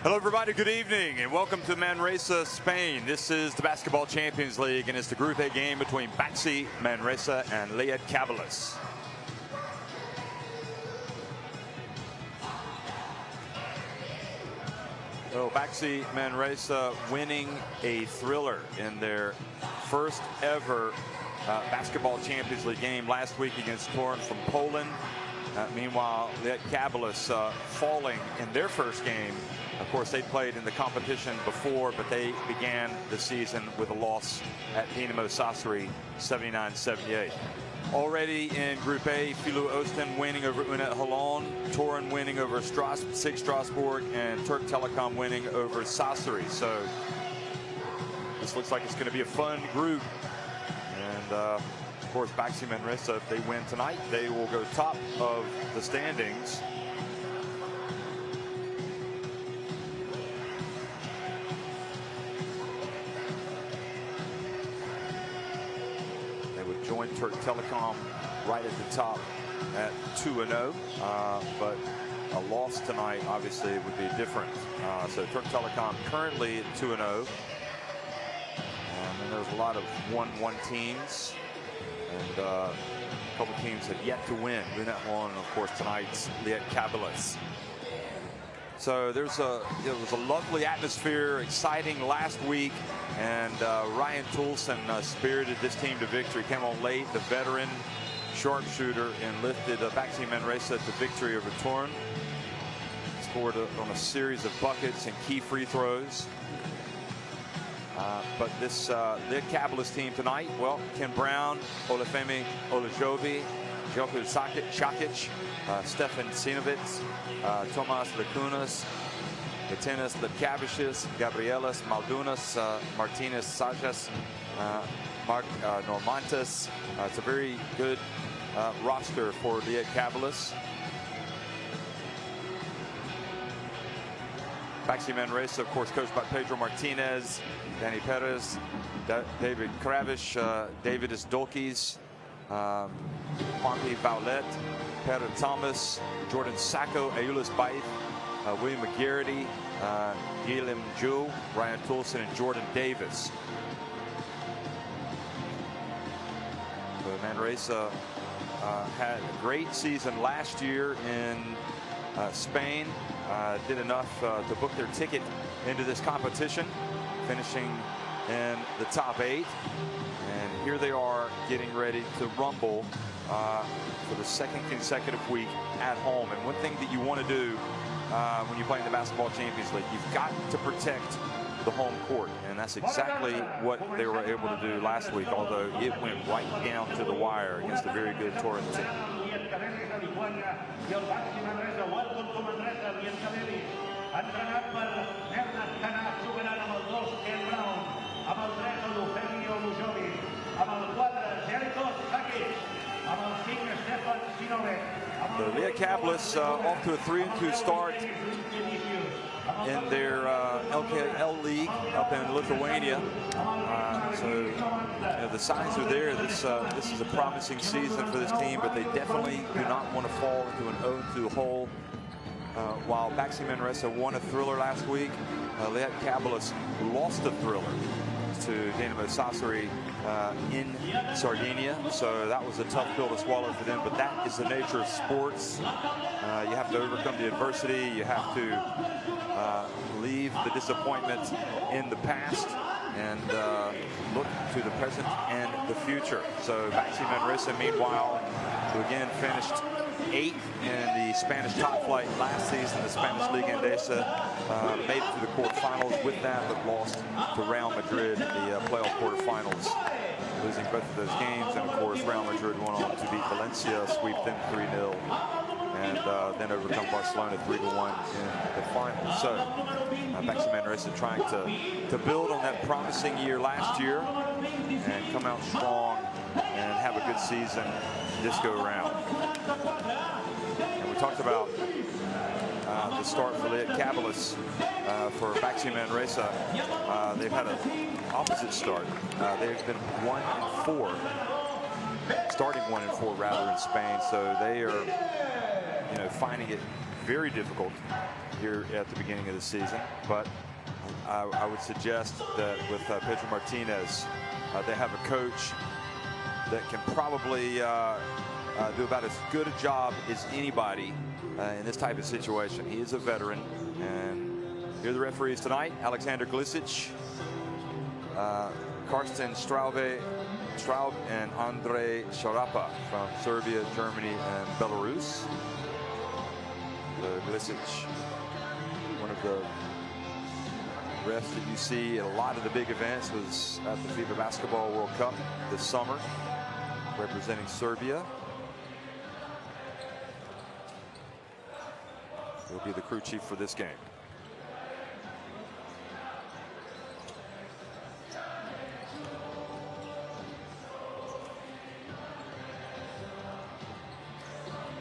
Hello everybody, good evening and welcome to Manresa, Spain. This is the Basketball Champions League and it's the Group A game between BAXI Manresa and Lietkabelis. So BAXI Manresa winning a thriller in their first ever Basketball Champions League game last week against Torun from Poland. Meanwhile, Lietkabelis falling in their first game. Of course, they played in the competition before, but they began the season with a loss at Dinamo Sassari, 79-78. Already in Group A, Filu Osten winning over Unet Holon, Torun winning over SIG Strasbourg, and Turk Telekom winning over Sassari. So this looks like it's going to be a fun group. And of course, BAXI Manresa, if they win tonight, they will go top of the standings. Join Turk Telekom right at the top at 2-0, but a loss tonight obviously would be different. So Turk Telekom currently at 2-0, and there's a lot of 1-1 teams, and a couple teams have yet to win. Unet Holon, and of course tonight's Lietkabelis. So it was a lovely atmosphere, exciting last week, and Ryan Toulson spirited this team to victory. Came on late, the veteran sharpshooter, and lifted BAXI Manresa to victory over Torun. Scored on a series of buckets and key free throws. But this Lietkabelis team tonight, well, Ken Brown, Olafemi Olajobi, Joko Shakic, Stefan Sinovitz, Tomas Lacunas, Latinas Lietkabelis, Gabrielas Maldunas, Martinez Sajas, Mark Normantas. It's a very good roster for Lietkabelis. BAXI Manresa, of course, coached by Pedro Martinez, Danny Perez, David Kravish, David Isdolkis, Juanpi Vaulet, Peter Thomas, Jordan Sacco, Ayulis Baith, William McGarity, Guillem Ju, Ryan Toulson, and Jordan Davis. So Manresa had a great season last year in Spain. Did enough to book their ticket into this competition, finishing in the top 8. And here they are getting ready to rumble for the second consecutive week at home. And one thing that you want to do when you play in the Basketball Champions League, you've got to protect the home court. And that's exactly what they were able to do last week, although it went right down to the wire against a very good Torun team. The Lietkabelis off to a 3-2 start in their LKL league up in Lithuania. So the signs are there. This is a promising season for this team, but they definitely do not want to fall into an 0-2 hole. While BAXI Manresa won a thriller last week, Lietkabelis lost a thriller to Dinamo Sassari in Sardinia, so that was a tough pill to swallow for them, but that is the nature of sports. You have to overcome the adversity, you have to leave the disappointment in the past and look to the present and the future. So BAXI Manresa, meanwhile, who again finished 8th in the Spanish top flight last season, the Spanish Liga Endesa, made it to the quarterfinals with that, but lost to Real Madrid in the playoff quarterfinals, losing both of those games. And of course, Real Madrid went on to beat Valencia, sweep them 3-0, and then overcome Barcelona 3-1 in the finals. So BAXI Manresa trying to build on that promising year last year and come out strong and have a good season this go around. And we talked about the start for Lietkabelis. For BAXI Manresa, they've had an opposite start. They've been 1-4, starting 1-4 rather in Spain. So they are, finding it very difficult here at the beginning of the season, but I would suggest that with Pedro Martinez, they have a coach that can probably do about as good a job as anybody in this type of situation. He is a veteran, and here are the referees tonight: Alexander Glisic, Karsten Straub and Andrei Sharapa from Serbia, Germany, and Belarus. Glisic, one of the refs that you see at a lot of the big events, was at the FIBA Basketball World Cup this summer, representing Serbia. He'll be the crew chief for this game.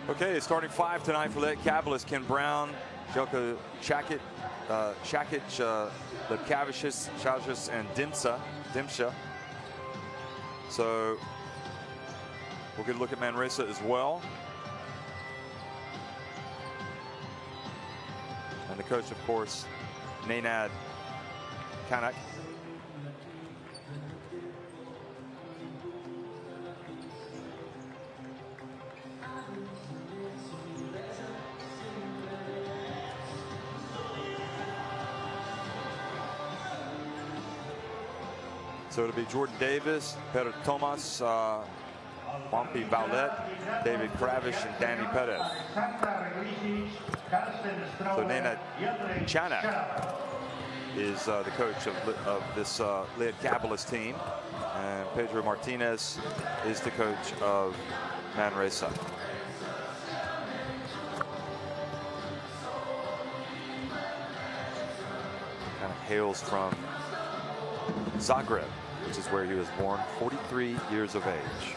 Okay, starting five tonight for Lietkabelis: Ken Brown, Jelko Čakić, Lietkabelis, and Dimša. So we'll get a look at Manresa as well. And the coach, of course, Nenad Kanak. So it'll be Jordan Davis, Peter Thomas, Pompey Vaulet, David Kravish, and Danny Perez. So Nenad Kanak is the coach of this Lietkabelis team, and Pedro Martinez is the coach of Manresa. Kind of hails from Zagreb, which is where he was born, 43 years of age.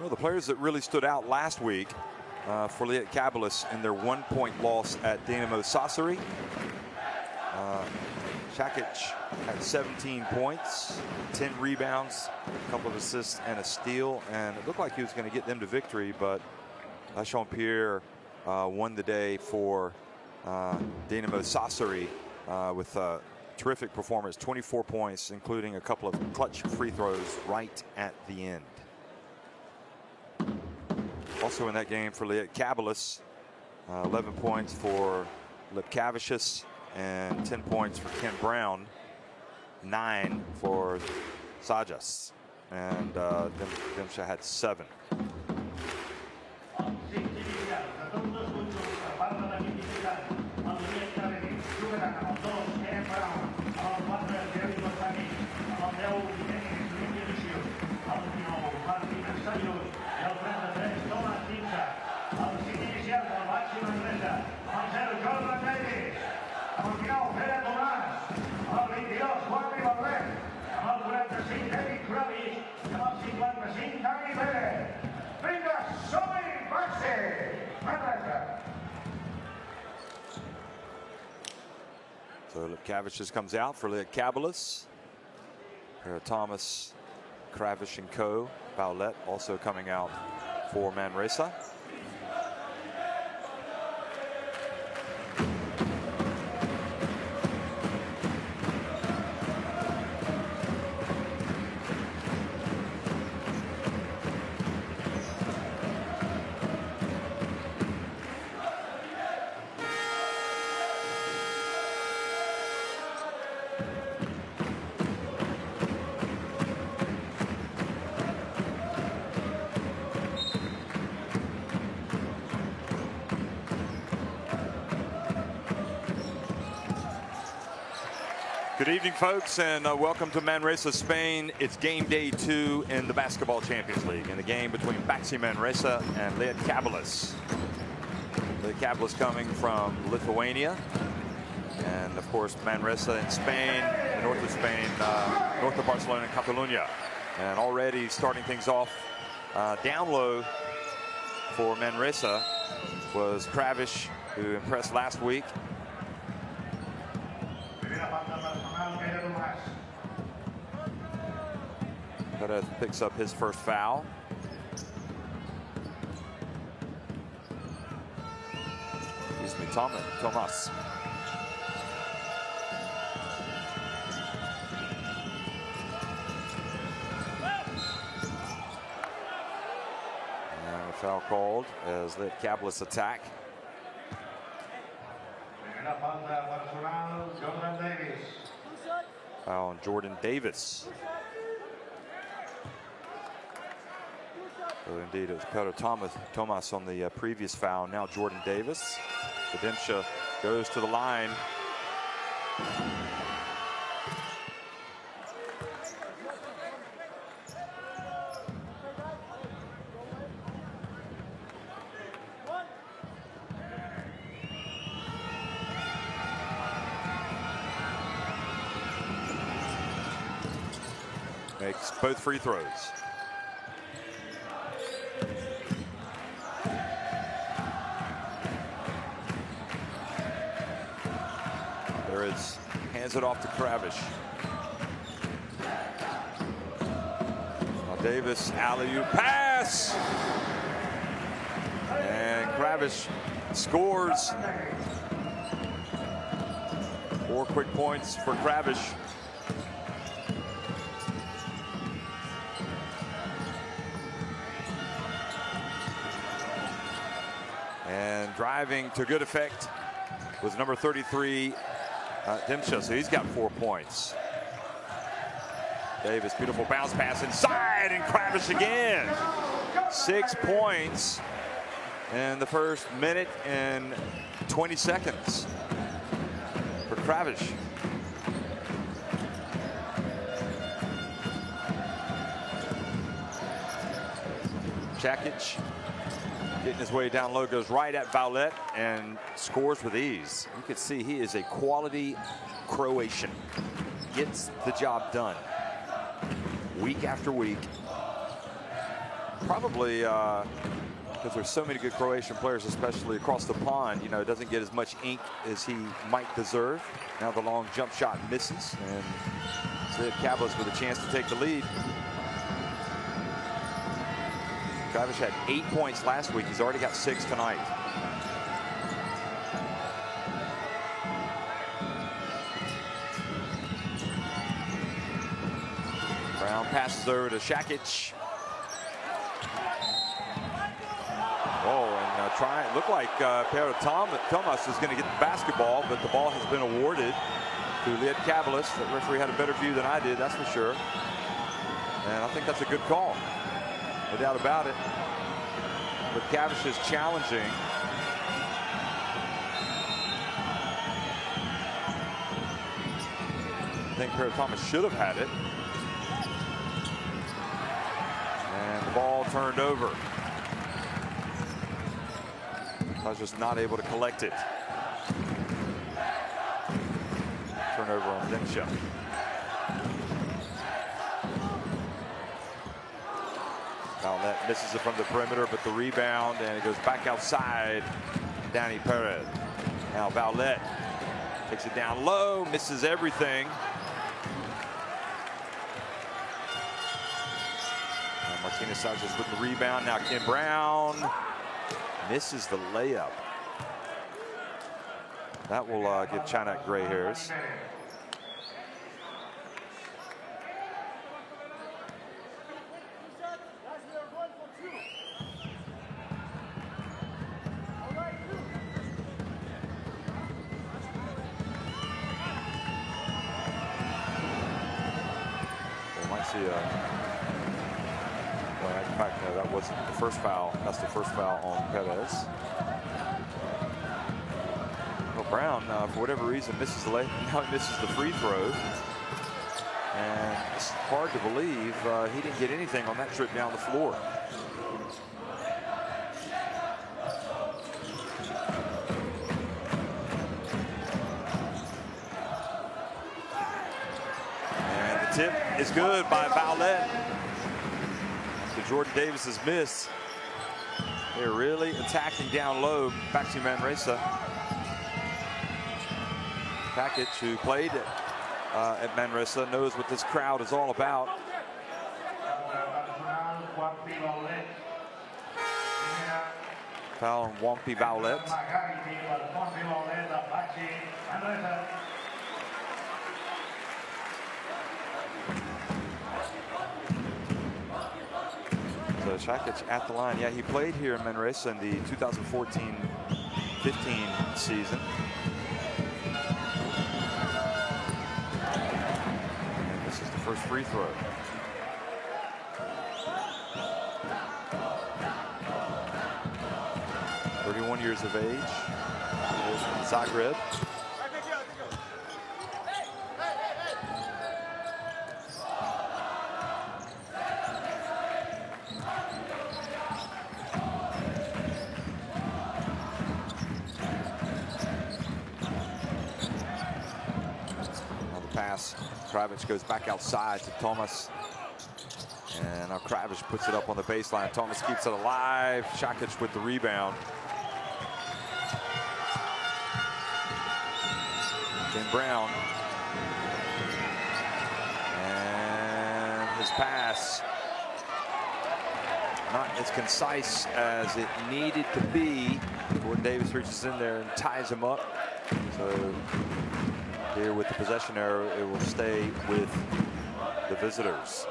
Well, the players that really stood out last week for Lietkabelis in their 1-point loss at Dinamo Sassari. Čakić had 17 points, 10 rebounds, a couple of assists, and a steal, and it looked like he was going to get them to victory, but Lachon-Pierre won the day for Dinamo Sassari with a terrific performance, 24 points, including a couple of clutch free throws right at the end. Also in that game for Lietkabelis, 11 points for Lietkabelis and 10 points for Ken Brown, 9 for Sajas, and Dimša had 7. So Lietkabelis just comes out for Lietkabelis. Here are Thomas, Kravish and Co. Vaulet also coming out for Manresa. Good evening, folks, and welcome to Manresa, Spain. It's game day 2 in the Basketball Champions League, in the game between BAXI Manresa and Lietkabelis. Lietkabelis coming from Lithuania, and of course Manresa in Spain, the north of Spain, north of Barcelona and Catalonia. And already starting things off down low for Manresa was Kravish, who impressed last week. Perez picks up his first foul. Excuse me, Thomas. And a foul called as Lietkabelis attack. Foul on Jordan Davis. So indeed, it was Pedro Thomas on the previous foul. Now Jordan Davis. Redemption goes to the line. Makes both free throws. Perez hands it off to Kravish. Now Davis, alley-oop pass! And Kravish scores. 4 quick points for Kravish. And driving to good effect was number 33, Dimsha, so he's got 4 points. Davis, beautiful bounce pass inside, and Kravish again. 6 points in the first minute and 20 seconds for Kravish. Čakić getting his way down low, goes right at Vaulet and scores with ease. You can see he is a quality Croatian. Gets the job done week after week. Probably because there's so many good Croatian players, especially across the pond, you know, doesn't get as much ink as he might deserve. Now the long jump shot misses, and Lietkabelis with a chance to take the lead. Kravish had 8 points last week. He's already got 6 tonight. Brown passes over to Čakić. Oh, and it looked like Pedro Thomas is going to get the basketball, but the ball has been awarded to Lietkabelis. The referee had a better view than I did, that's for sure. And I think that's a good call. No doubt about it. But Kravish is challenging. I think Pedro Thomas should have had it. And the ball turned over. I was just not able to collect it. Turnover on Dimsha. Vaulet misses it from the perimeter, but the rebound, and it goes back outside. Danny Perez. Now Vaulet takes it down low, misses everything. And Martinez Sanchez with the rebound. Now Ken Brown misses the layup. That will give Chanak gray hairs. Well, in fact, no, that wasn't the first foul. That's the first foul on Perez. Hope Brown, for whatever reason, misses the lay. Now he misses the free throw. And it's hard to believe he didn't get anything on that trip down the floor. And the tip is good by Bowlett. To Jordan Davis's miss. They're really attacking down low. BAXI Manresa. Package, who played at Manresa, knows what this crowd is all about. Foul on Wampi Bowlett. So Shakic at the line. Yeah, he played here in Manresa in the 2014-15 season. And this is the first free throw. Years of age. He is from Zagreb. Now the pass. Kravic goes back outside to Thomas. And now Kravic puts it up on the baseline. Thomas keeps it alive. Shakic with the rebound. Tim Brown. And his pass. Not as concise as it needed to be. Jordan Davis reaches in there and ties him up. So here with the possession error, it will stay with the visitors.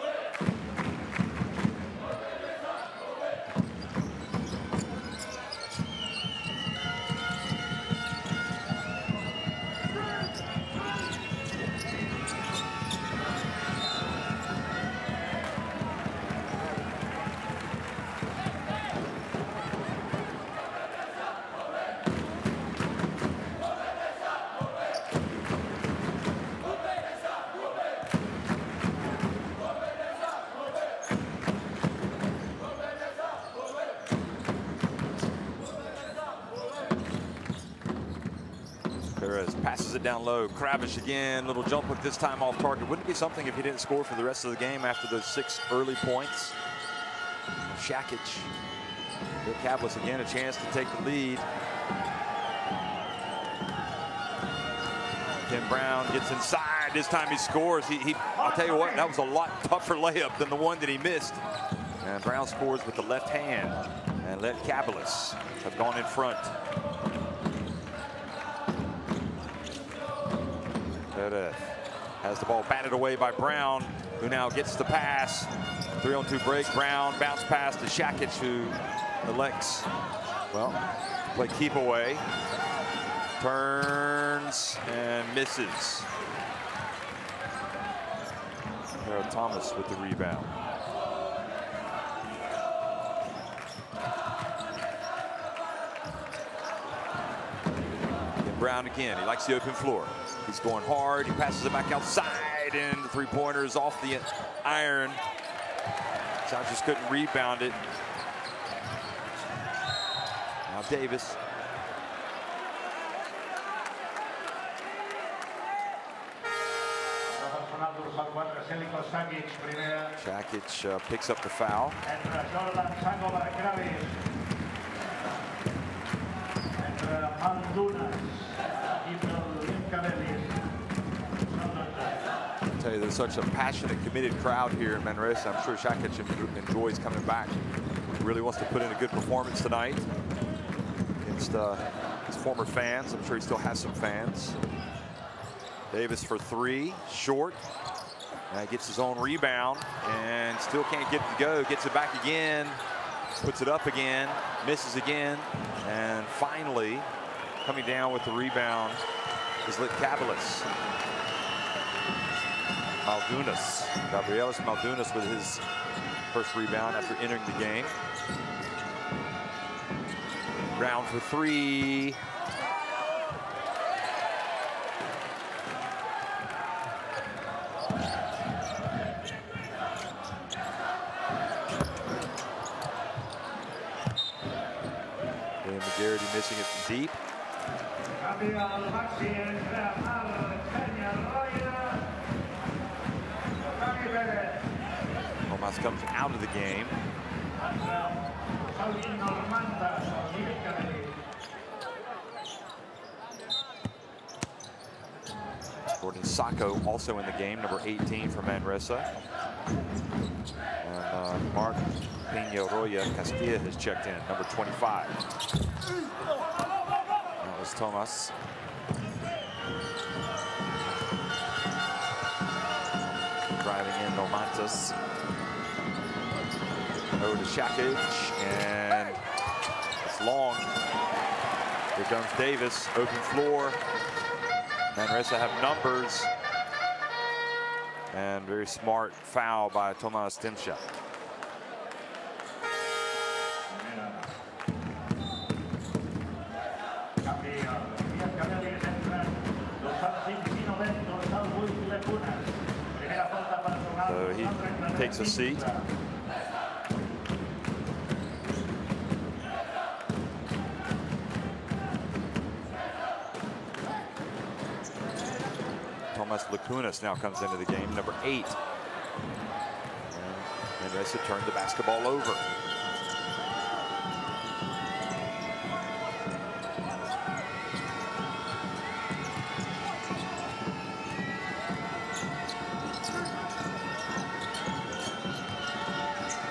Passes it down low. Kravic again, little jump hook this time off target. Wouldn't it be something if he didn't score for the rest of the game after those 6 early points? Shakic. Lietkabelis again, a chance to take the lead. Tim Brown gets inside. This time he scores. I'll tell you what, that was a lot tougher layup than the one that he missed. And Brown scores with the left hand. And Lietkabelis have gone in front. Has the ball batted away by Brown, who now gets the pass. 3-on-2 break. Brown bounce pass to Shakic, who elects, well, to play keep away. Turns and misses. Harold Thomas with the rebound. And Brown again. He likes the open floor. He's going hard. He passes it back outside, and the three-pointer is off the iron. South just couldn't rebound it. Now Davis. Shakic picks up the foul. I'll tell you, there's such a passionate, committed crowd here in Manresa. I'm sure Shakic enjoys coming back. He really wants to put in a good performance tonight against his former fans. I'm sure he still has some fans. Davis for 3, short. Gets his own rebound and still can't get it to go. Gets it back again, puts it up again, misses again, and finally coming down with the rebound is Lietkabelis. Maldunas, Gabrielis Maldunas with his first rebound after entering the game. Brown for 3. it from deep. Tomas comes out of the game. Gordon Sacco also in the game, number 18 for Manresa. And Mark Peñarroya Castilla has checked in, number 25. That was Tomas. Driving in Nomantas. Over to Shakic, and it's long. Here comes Davis, open floor. Manresa have numbers. And very smart foul by Tomas Timsha. So he takes a seat. Tomas Lacunas now comes into the game, number 8. And Manresa turned the basketball over.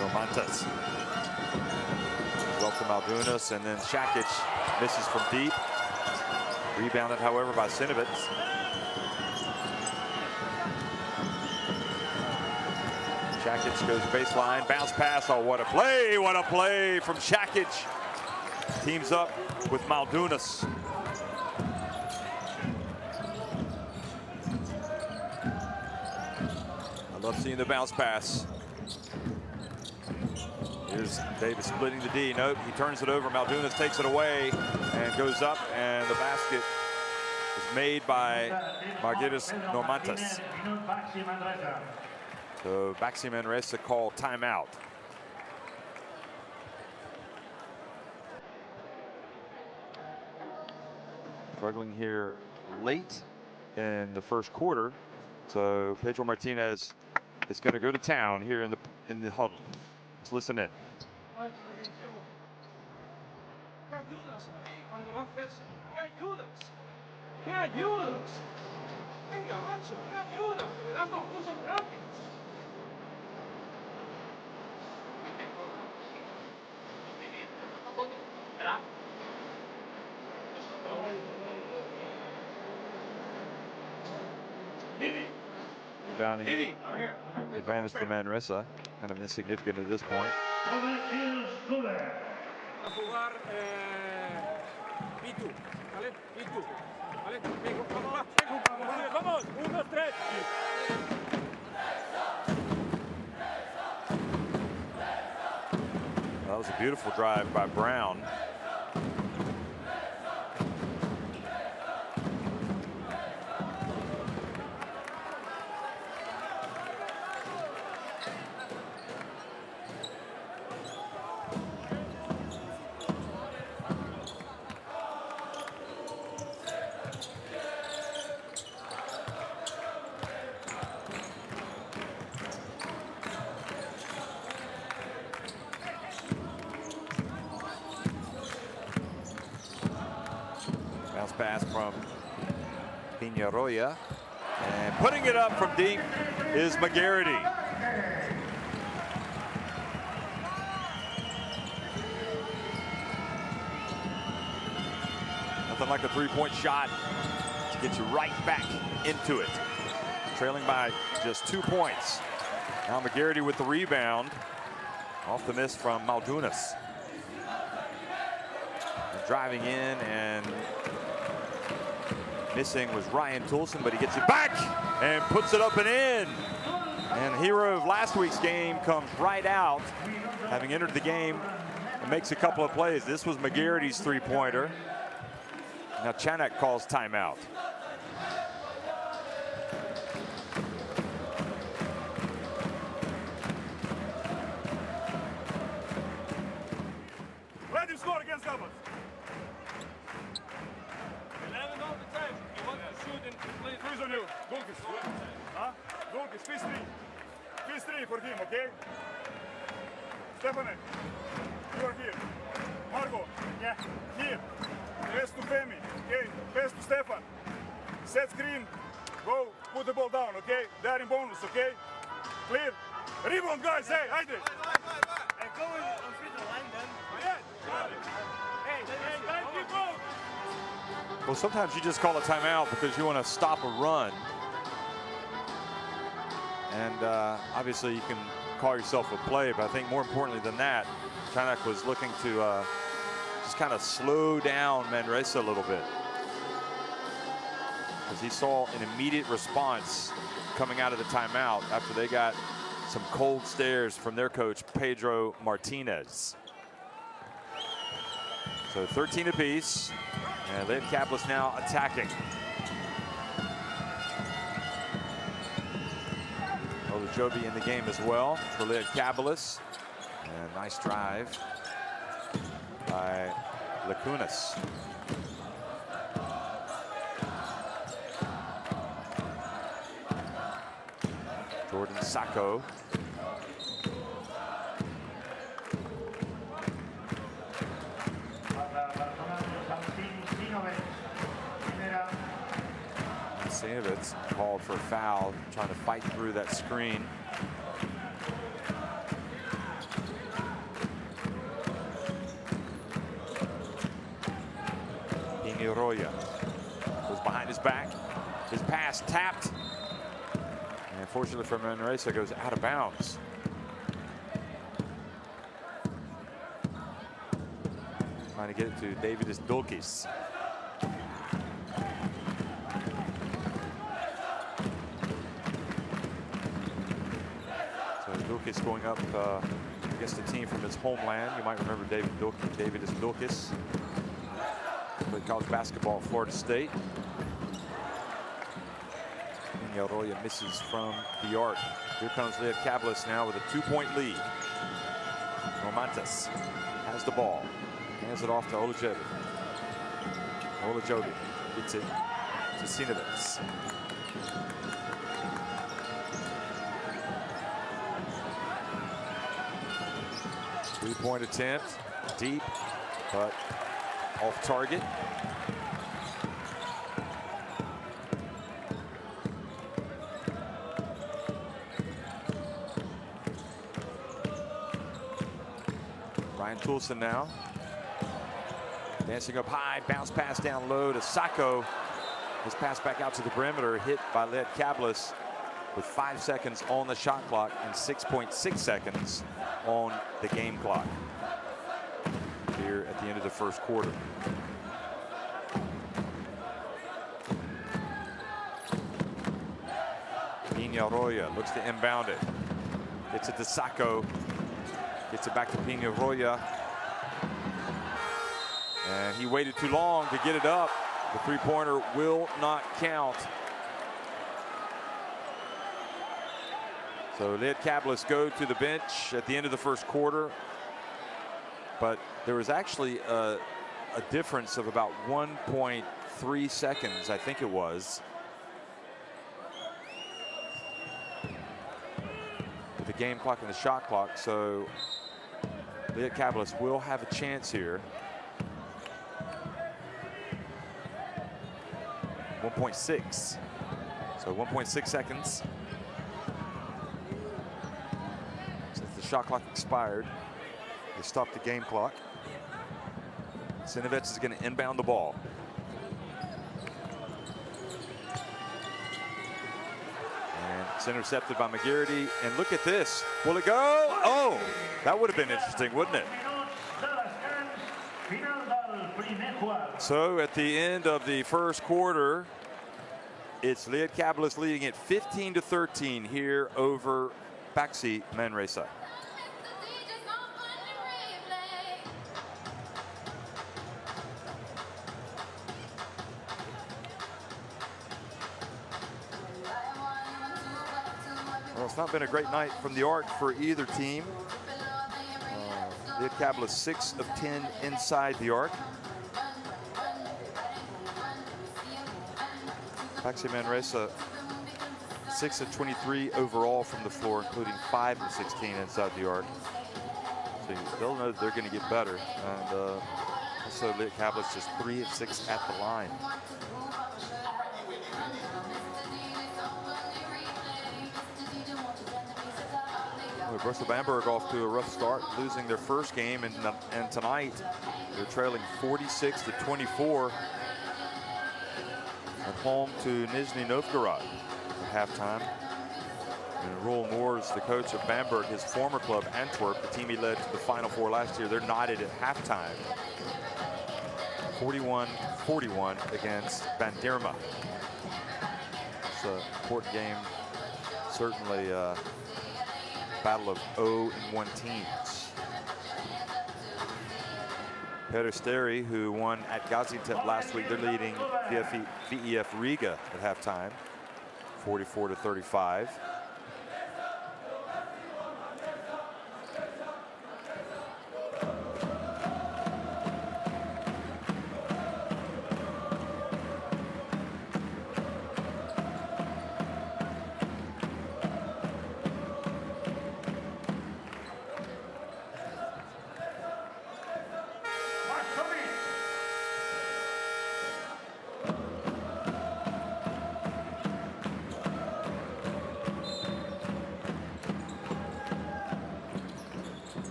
Romantas. Well to Maldunas, and then Shakic misses from deep. Rebounded, however, by Sinovitz. Shakic goes baseline, bounce pass. Oh, what a play from Shakic. Teams up with Maldunas. I love seeing the bounce pass. Here's Davis splitting the D. Nope, he turns it over. Maldunas takes it away and goes up, and the basket is made by Margaritas Normantas. So BAXI Manresa call timeout. Struggling here late in the first quarter. So Pedro Martinez is going to go to town here in the huddle. Let's listen in. Advantage for Manresa, kind of insignificant at this point. That was a beautiful drive by Brown. Bounce pass from Peñarroya, and putting it up from deep is McGarity. Nothing like a three-point shot to get you right back into it. Trailing by just 2 points. Now McGarity with the rebound off the miss from Maldunas. Driving in and missing was Ryan Toulson, but he gets it back and puts it up and in. And the hero of last week's game comes right out, having entered the game, and makes a couple of plays. This was McGarity's three-pointer. Now Chanak calls timeout. Ready to score against Cowboys. for him, okay? Stefane, you are here. Margo, yeah, here. Pass to Femi, okay? Pass to Stefan. Set screen. Go, put the ball down, okay? They are in bonus, okay? Clear. Rebound, guys, hey, Heide. Hey, go on free the line then. Hey, guys, keep going. Well, sometimes you just call a timeout because you want to stop a run. And obviously you can call yourself a play, but I think more importantly than that, Chanak was looking to just kind of slow down Manresa a little bit, because he saw an immediate response coming out of the timeout after they got some cold stares from their coach, Pedro Martinez. So 13 apiece, and Lietkabelis now attacking. Joby in the game as well for Lietkabelis. And nice drive by Lacunas. Jordan Sacco. Sanovitz called for a foul, trying to fight through that screen. Roya was behind his back. His pass tapped. And unfortunately for Manresa, goes out of bounds. Trying to get it to Davidis Dulkis. Dulkis going up against a team from his homeland. You might remember Davidis Dulkis. Played college basketball at Florida State. Arroyo misses from the arc. Here comes Lietkabelis now with a 2-point lead. Romantis has the ball. Hands it off to Olajobi. Olajobi gets it to Sinovitz. Three-point attempt, deep, but off target. Ryan Toulson now. Dancing up high, bounce pass down low to Sacco. His pass back out to the perimeter, hit by Lietkabelis with 5 seconds on the shot clock and 6.6 seconds on the game clock here at the end of the first quarter. Peñarroya looks to inbound it. Gets it to Sacco. Gets it back to Peñarroya. And he waited too long to get it up. The three-pointer will not count. So Lietkabelis go to the bench at the end of the first quarter. But there was actually a difference of about 1.3 seconds, I think it was, with the game clock and the shot clock. So Lietkabelis will have a chance here. 1.6. So 1.6 seconds since the shot clock expired. They stopped the game clock. Sinovitz is going to inbound the ball. And it's intercepted by McGarity. And look at this. Will it go? Oh, that would have been interesting, wouldn't it? So at the end of the first quarter, it's Lietkabelis leading it 15-13 here over BAXI Manresa. Well, it's not been a great night from the arc for either team. Lietkabelis 6 of 10 inside the arc. BAXI Manresa 6 of 23 overall from the floor, including 5 of 16 inside the arc. So they'll know that they're going to get better. And also Lietkabelis just 3 of 6 at the line. Well, Bristol Bamberg off to a rough start, losing their first game, and tonight they're trailing 46 to 24 at home to Nizhny Novgorod at halftime. And Roel Moors, the coach of Bamberg, his former club Antwerp, the team he led to the Final Four last year, they're knotted at halftime. 41-41 against Banderma. It's an important game, certainly a battle of 0-1 teams. Peristeri, who won at Gaziantep last week, they're leading VEF Riga at halftime, 44 to 35.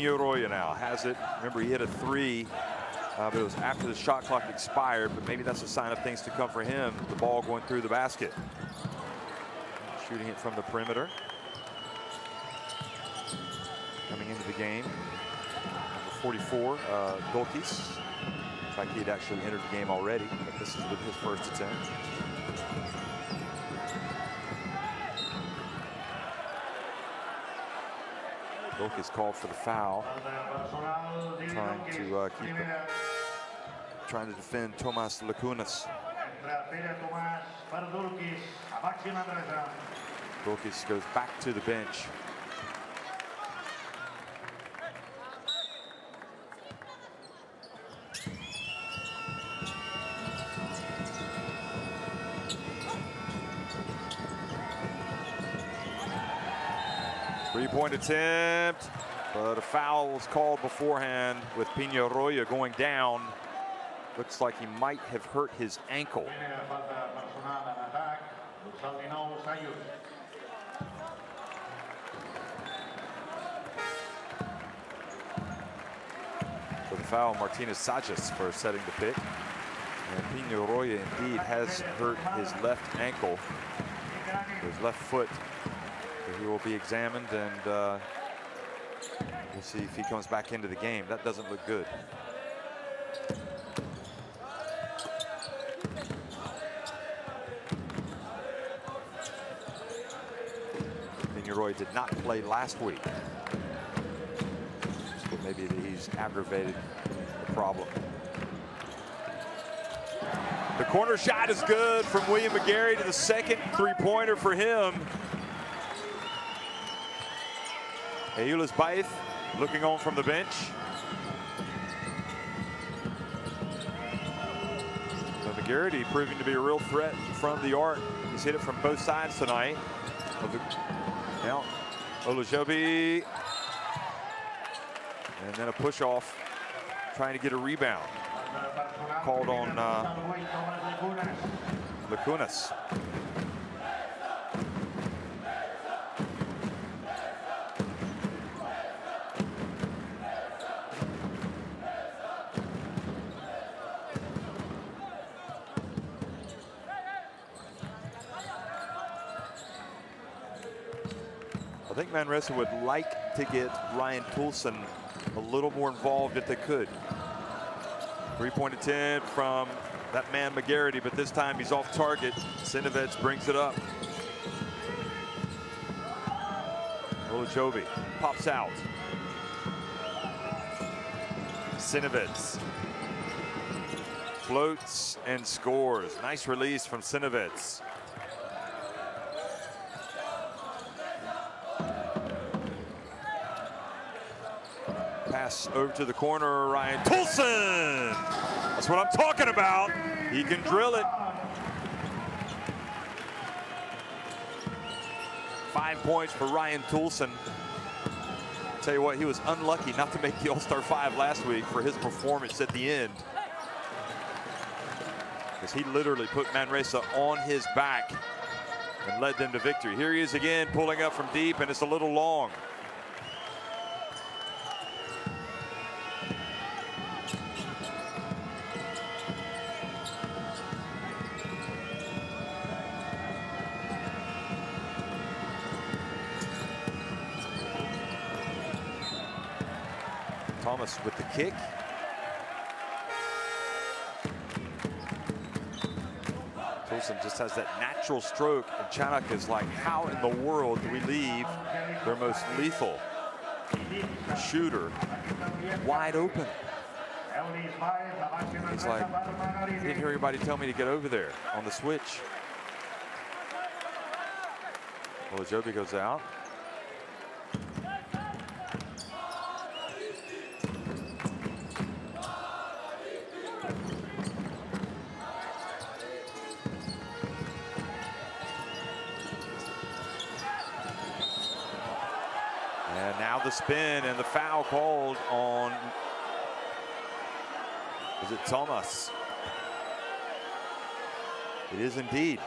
Roya now has it. Remember, he hit a 3, but it was after the shot clock expired, but maybe that's a sign of things to come for him. The ball going through the basket. Shooting it from the perimeter. Coming into the game, number 44, Dolkis. In fact, he had actually entered the game already, but this is his first attempt. Dolkis called for the foul, trying to defend Tomas Lakunas. Dolkis goes back to the bench. Three-point attempt, but a foul was called beforehand with Roya going down. Looks like he might have hurt his ankle. For the foul, Martinez Sajas for setting the pick. And Roya indeed has hurt his left ankle, his left foot. He will be examined, and we'll see if he comes back into the game. That doesn't look good. Roy did not play last week. But maybe he's aggravated the problem. The corner shot is good from William McGarry to the second three-pointer for him. Eulis Baith looking on from the bench. So McGarry proving to be a real threat from the arc. He's hit it from both sides tonight. Now, Olajobi. And then a push off, trying to get a rebound. Called on Lakunas. I think Manresa would like to get Ryan Toulson a little more involved if they could. Three-point attempt from that man McGarity, but this time he's off target. Sinovets brings it up. Olajobi pops out. Sinovets floats and scores. Nice release from Sinovets. Pass over to the corner, Ryan Toulson. That's what I'm talking about. He can drill it. 5 points for Ryan Toulson. Tell you what, he was unlucky not to make the All-Star 5 last week for his performance at the end, because he literally put Manresa on his back and led them to victory. Here he is again, pulling up from deep, and it's a little long. Thomas with the kick. Toulson just has that natural stroke, and Chanak is like, how in the world do we leave their most lethal shooter wide open? He's like, I didn't hear anybody tell me to get over there on the switch. Well, Joby goes out. And now the spin and the foul called on, is it Thomas? It is indeed.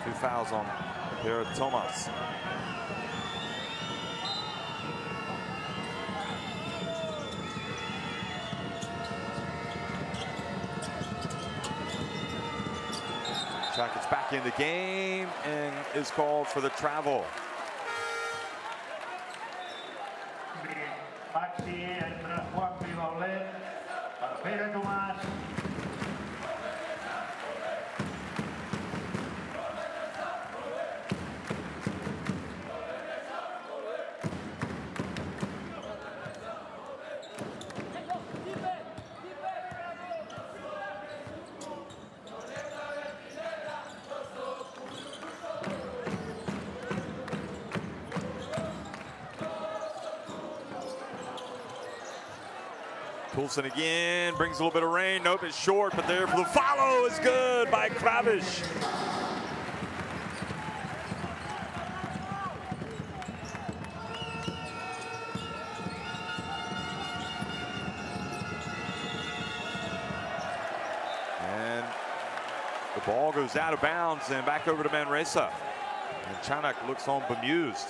Two fouls on Pierre Thomas. Chuck is back in the game and is called for the travel. Toulson again, brings a little bit of rain. Nope, it's short, but there for the follow is good by Kravish. And the ball goes out of bounds and back over to Manresa. And Chanak looks on bemused.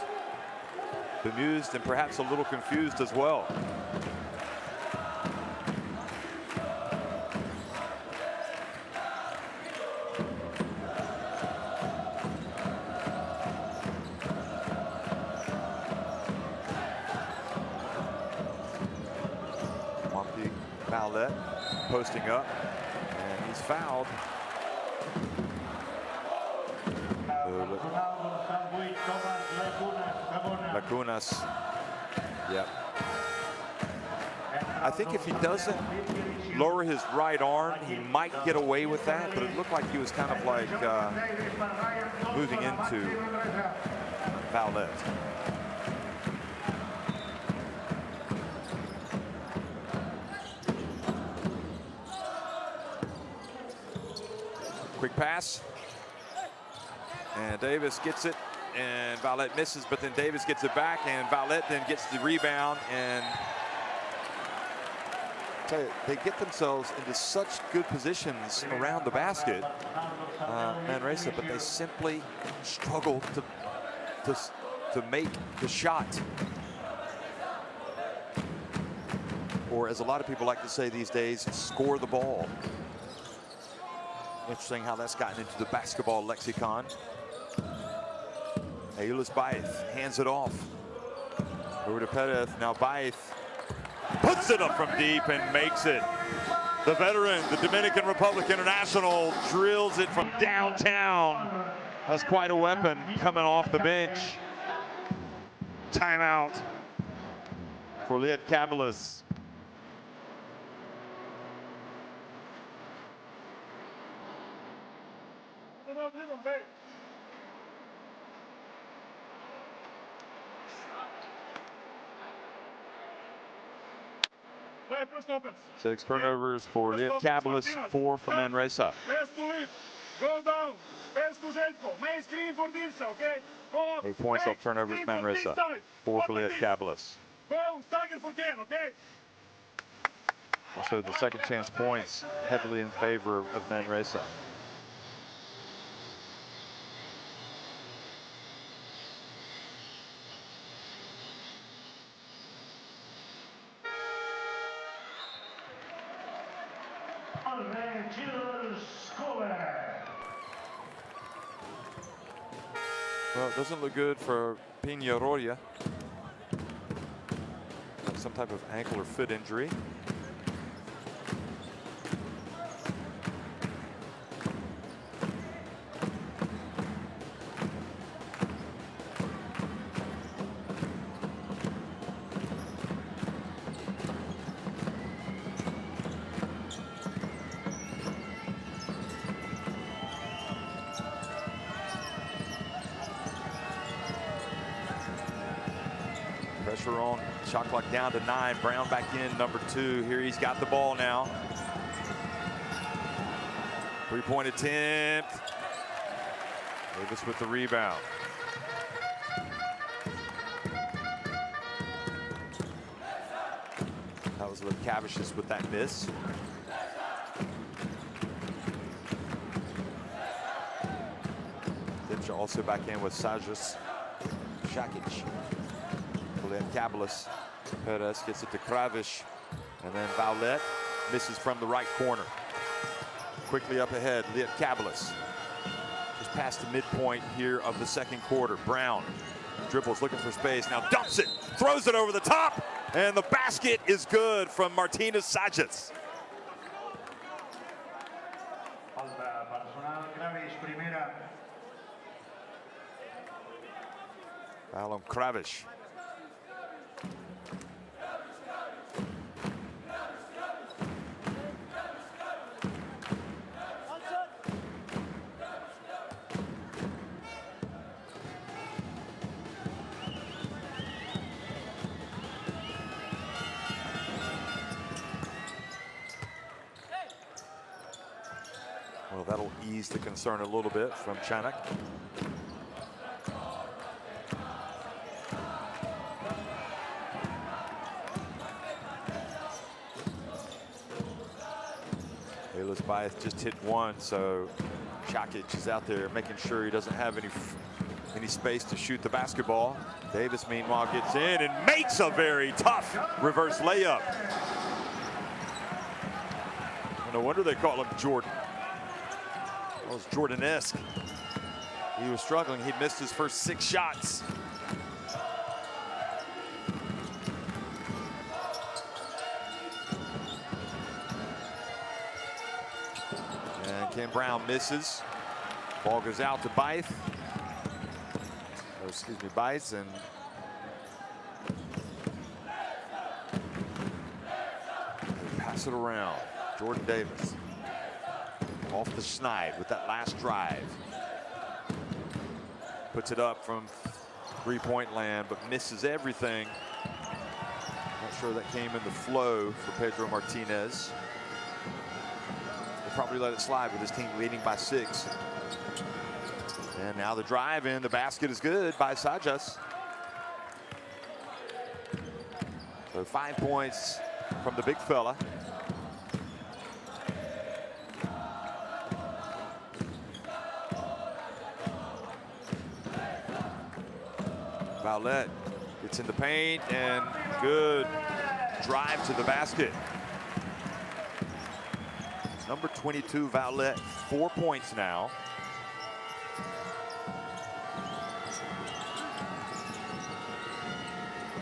Bemused and perhaps a little confused as well. Posting up, and he's fouled. Lagunas. Yep. I think if he doesn't lower his right arm, he might get away with that, but it looked like he was kind of like moving into foulette. Quick pass, and Davis gets it, and Valette misses, but then Davis gets it back, and Valette then gets the rebound, and I tell you, they get themselves into such good positions around the basket, Manresa, but they simply struggle to make the shot. Or as a lot of people like to say these days, score the ball. Interesting how that's gotten into the basketball lexicon. Ayulis Baith hands it off over to Perez. Now Baith puts it up from deep and makes it. The veteran, the Dominican Republic International, drills it from downtown. That's quite a weapon coming off the bench. Timeout for Lietkabelis. 6 turnovers for Lietkabelis, 4 for Manresa. Pass to lead. Go down. Pass to Željko. Main screen for Dirsa, okay? Go up. 8 points off turnovers, Screen from Manresa. this side. 4 for What is this? Lietkabelis. Go, stagger for 10, okay? Also, the second chance points heavily in favor of Manresa. Well, it doesn't look good for Peñarroya. Some type of ankle or foot injury. Pressure on, shot clock down to 9. Brown back in, number 2. Here he's got the ball now. 3-point attempt. Davis with the rebound. That was Lietkabelis with that miss. Dimsha also back in with Sajas. Shakic. Lietkabelis. Perez gets it to Kravish. And then Vaulet misses from the right corner. Quickly up ahead, Lietkabelis. Just past the midpoint here of the second quarter. Brown dribbles, looking for space. Now dumps it, throws it over the top. And the basket is good from Martinez Sajas. Foul on Kravish. Well, that'll ease the concern a little bit from Chanak. Ayla's Baez just hit one, so Shakic is out there making sure he doesn't have any space to shoot the basketball. Davis, meanwhile, gets in and makes a very tough reverse layup. No wonder they call him Jordan. That was Jordan-esque. He was struggling. He missed his first 6 shots. And Ken Brown misses. Ball goes out to Baez. Oh, excuse me, Baez, and they pass it around. Jordan Davis off the schneid with that last drive. Puts it up from 3-point land, but misses everything. Not sure that came in the flow for Pedro Martinez. They probably let it slide with his team leading by 6. And now the drive in, the basket is good by Sajas. So 5 points from the big fella. Vaulet gets in the paint and good drive to the basket. Number 22, Vaulet, 4 points now.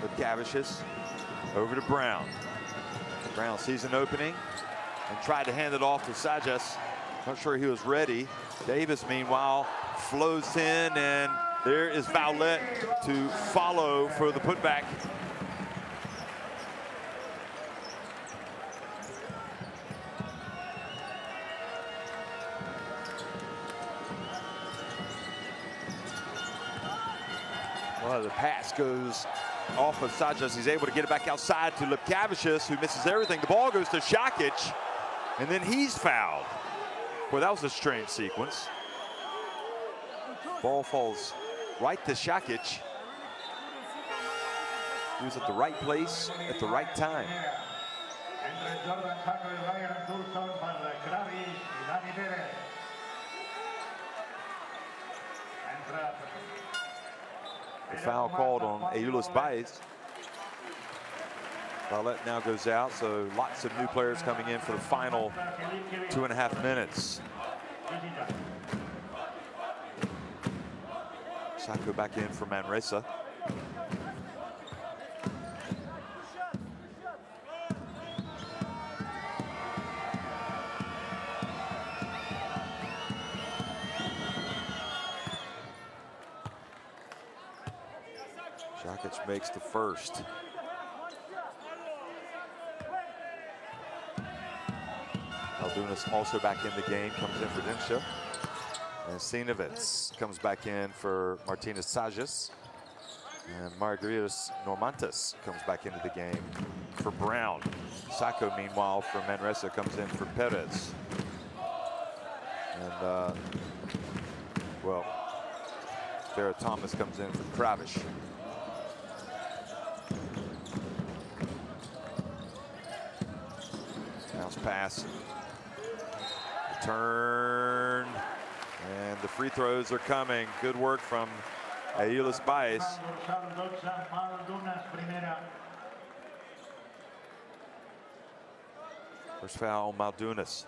Lietkabelis over to Brown. Brown sees an opening and tried to hand it off to Sajas. Not sure he was ready. Davis, meanwhile, flows in, and there is Vaulet to follow for the putback. Well, the pass goes off of Sajas. He's able to get it back outside to Lietkabelis, who misses everything. The ball goes to Šakić, and then he's fouled. Boy, that was a strange sequence. Ball falls right to Šakić. He was at the right place at the right time. The foul called on Lietkabelis. Valette now goes out, so lots of new players coming in for the final 2.5 minutes. Sako back in for Manresa. Šakić makes the first. Maldunas also back in the game, comes in for Dimsha. And Sinovic comes back in for Martinez Sajas. And Margaritas Normantas comes back into the game for Brown. Sako, meanwhile, for Manresa comes in for Perez. And, well, Farrah Thomas comes in for Kravish. Bounce pass. Turn. And the free throws are coming. Good work from Lietkabelis. First foul on Maldunas.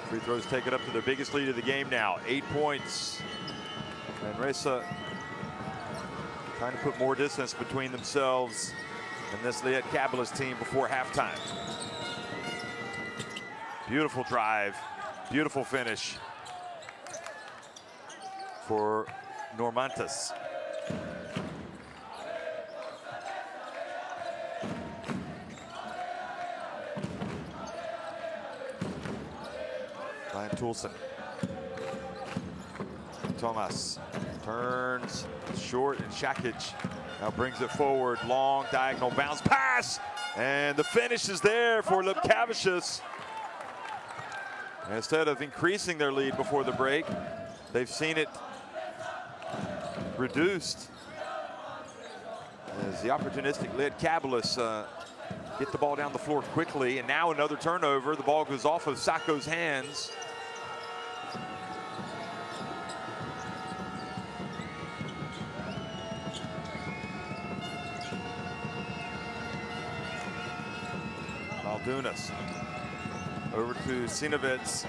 Free throws take it up to their biggest lead of the game now, 8 points. Manresa trying to put more distance between themselves and this Lietkabelis team before halftime. Beautiful drive, beautiful finish for Normantas. Toulson. Thomas turns short, and Šakić now brings it forward. Long diagonal bounce pass, and the finish is there for Lietkabelis. Instead of increasing their lead before the break, they've seen it reduced as the opportunistic Lietkabelis get the ball down the floor quickly. And now another turnover. The ball goes off of Sako's hands. Maldunas over to Sinovic,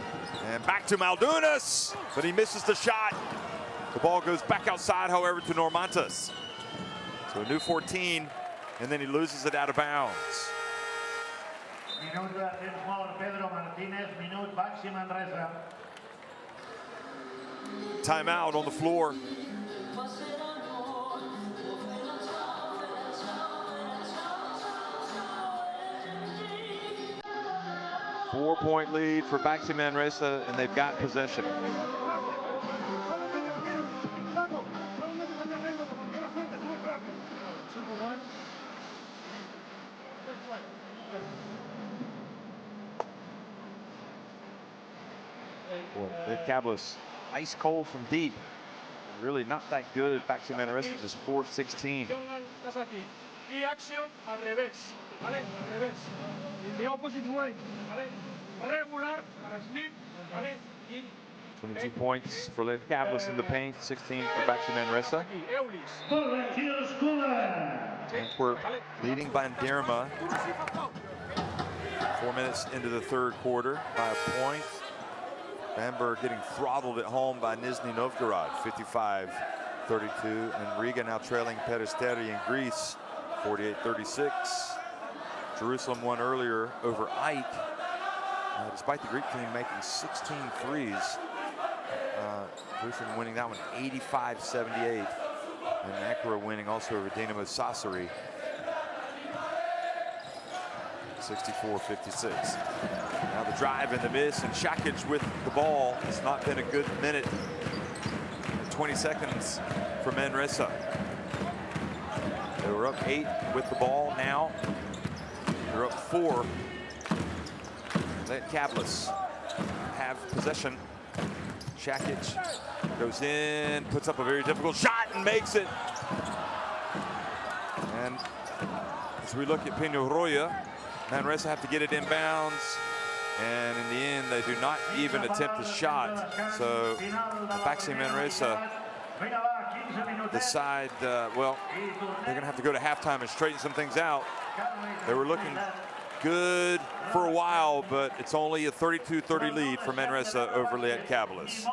and back to Maldunas, but he misses the shot. The ball goes back outside, however, to Normantas. So a new 14, and then he loses it out of bounds. Timeout on the floor. Four-point lead for BAXI Manresa, and they've got possession. Lietkabelis, ice cold from deep. Really not that good. BAXI Manresa just 4-16. Action al revés, ¿vale? Al revés. In the opposite way, ¿vale? Regular, slip, ¿vale? 22 points for Lietkabelis in the paint, 16 for BAXI Manresa. We're leading Banderma 4 minutes into the third quarter by a point. Bamberg getting throttled at home by Nizhny Novgorod, 55-32. And Riga now trailing Peristeri in Greece, 48-36. Jerusalem won earlier over Ike, despite the Greek team making 16 threes. Jerusalem winning that one 85-78. And Ankara winning also over Dinamo Sassari, 64-56. Now the drive and the miss, and Shakic with the ball. It's not been a good minute and 20 seconds for Manresa. They were up 8 with the ball. Now they're up 4. Lietkabelis have possession. Shakic goes in, puts up a very difficult shot and makes it. And as we look at Peñarroya, Manresa have to get it inbounds, and in the end they do not even attempt the shot. So BAXI Manresa decide, well, they're gonna have to go to halftime and straighten some things out. They were looking good for a while, but it's only a 32-30 lead for Manresa over Lietkabelis.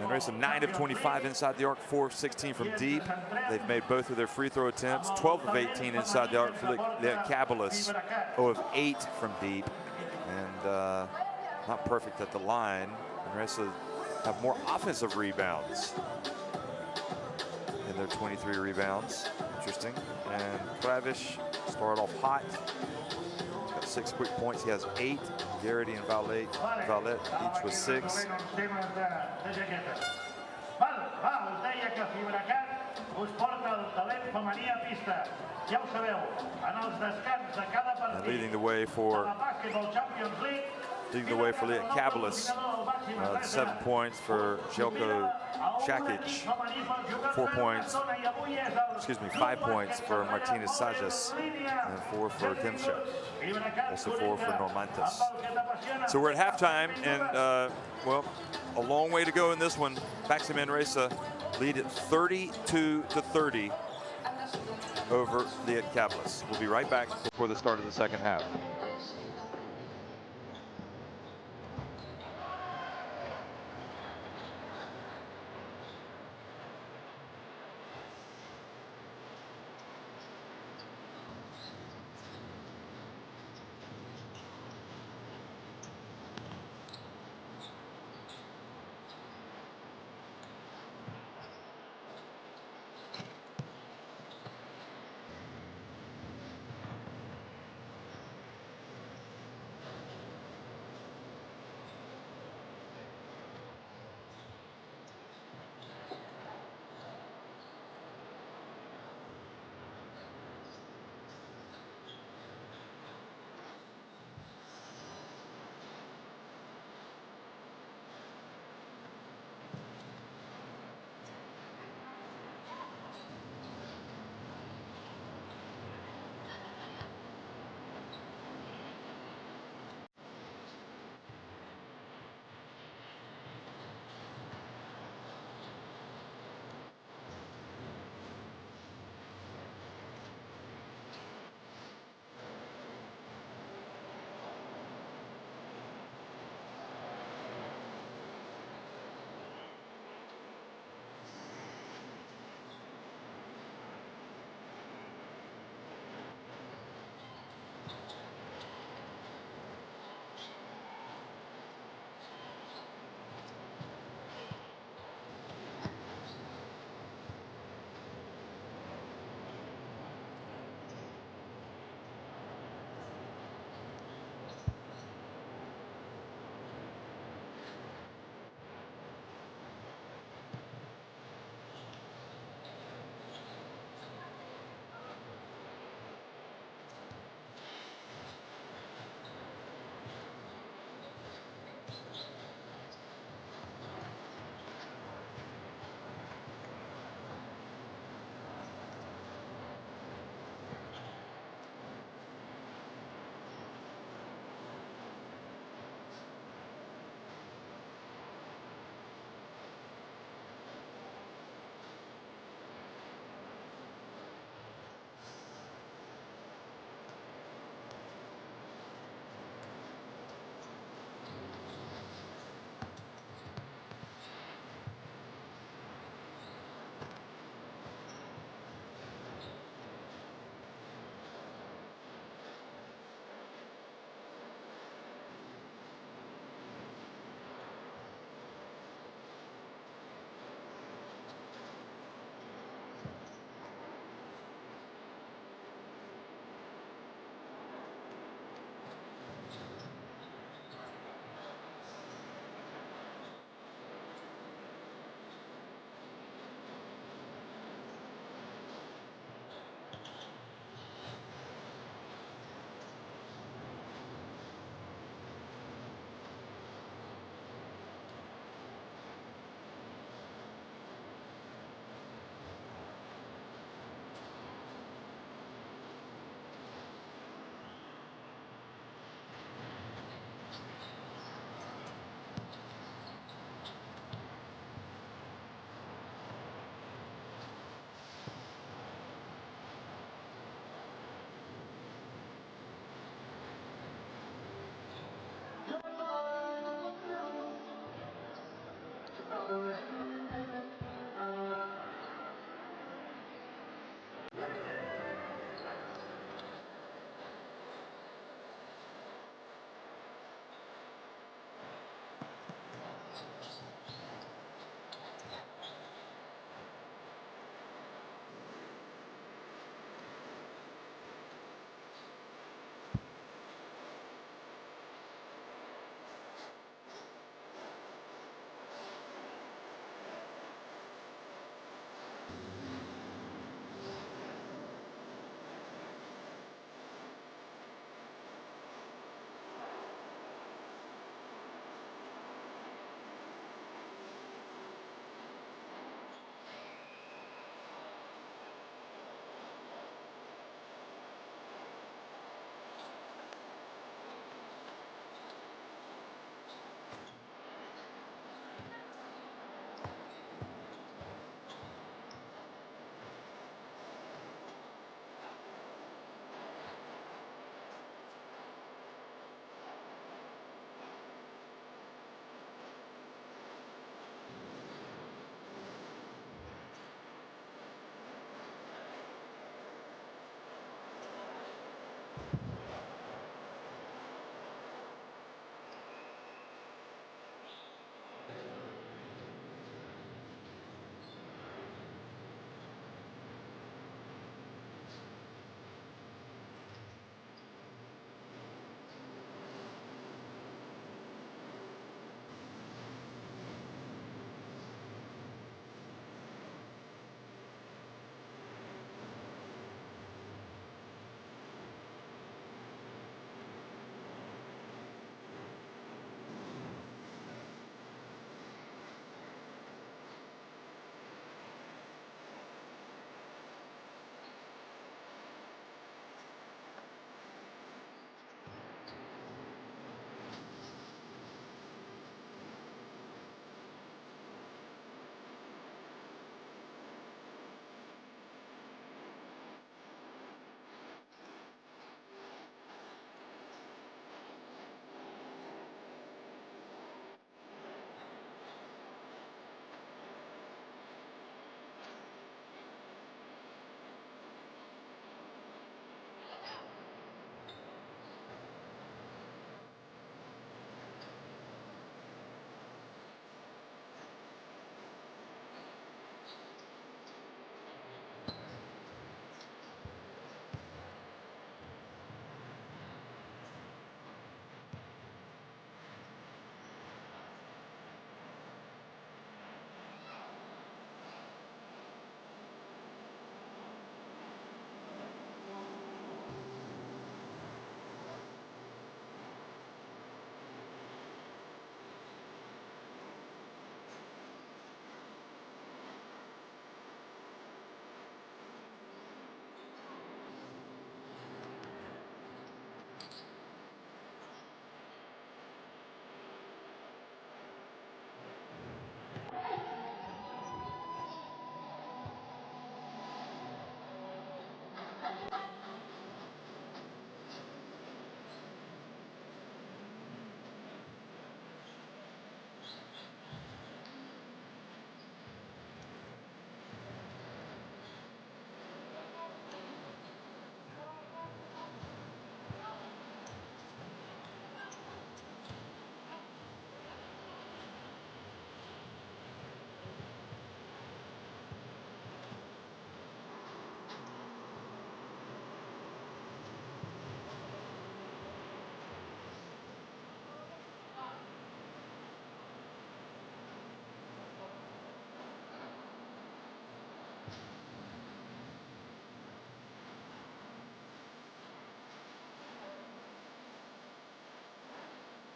Manresa 9 of 25 inside the arc, 4 of 16 from deep. They've made both of their free throw attempts, 12 of 18 inside the arc for Lietkabelis, 0 of 8 from deep, and not perfect at the line. Manresa have more offensive rebounds in their 23 rebounds. Interesting. And Kravish started off hot. Got 6 quick points. He has 8. Garrity and Valette each with 6. And leading the way for Lietkabelis. 7 points for Jelko Shakic. 5 points for Martinez Sajas, and 4 for Demchak. Also 4 for Normantas. So we're at halftime, and well, a long way to go in this one. BAXI Manresa lead at 32-30 over Lietkabelis. We'll be right back before the start of the second half.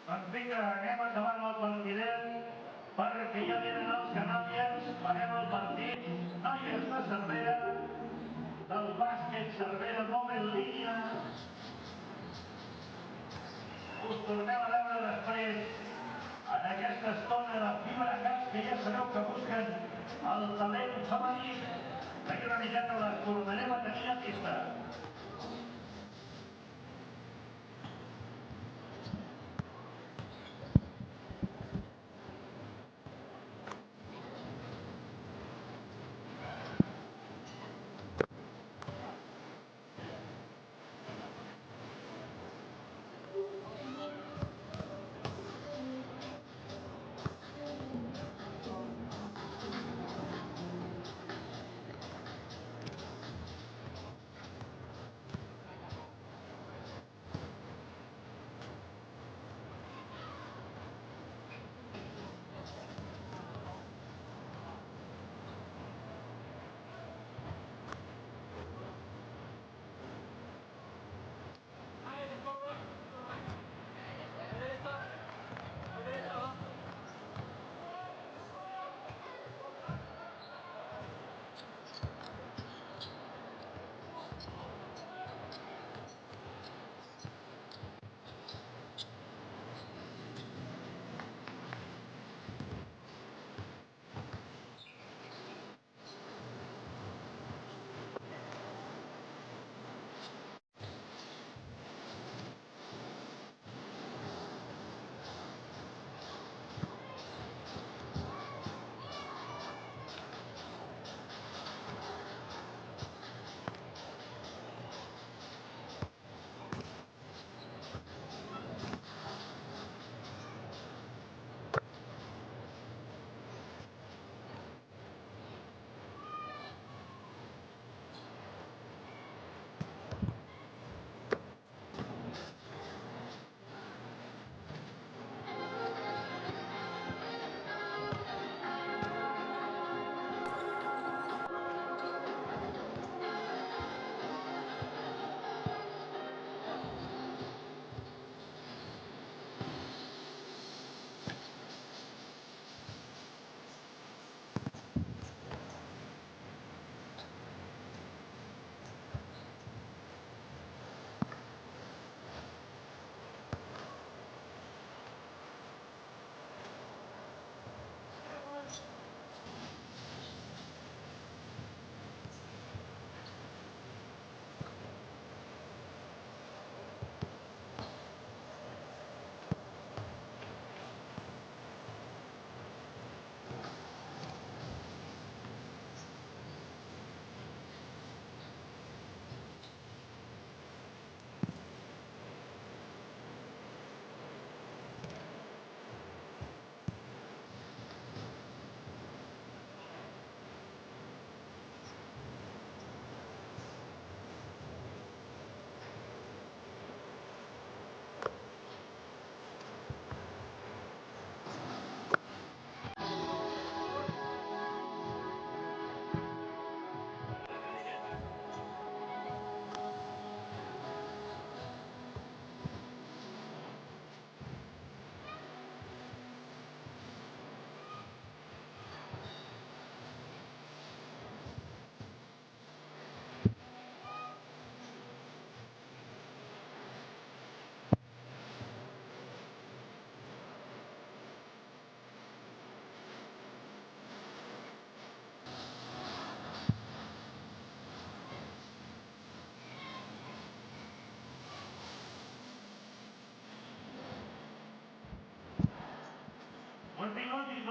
Doncs vinga, anem acabant el partident perquè ja venen els canàlies, paguem el partit, noies de Cervera, del bàsquet Cervera molt en línia. Us tornem a veure després en aquesta estona de vibracats que ja sabeu que busquen el talent femení. D'aquí una miqueta les tornarem a tenir a pista.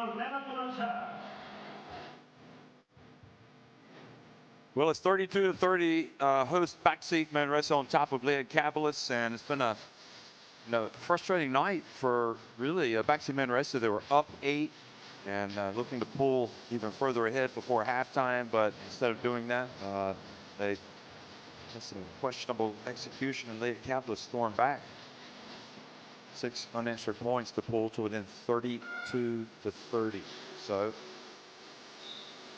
Senyors, anem a començar. Well, it's 32-30. Host BAXI Manresa on top of Lietkabelis, and it's been a frustrating night for really BAXI Manresa. They were up 8 and looking to pull even further ahead before halftime, but instead of doing that, they had some questionable execution, and Lietkabelis stormed back. 6 unanswered points to pull to within 32-30. So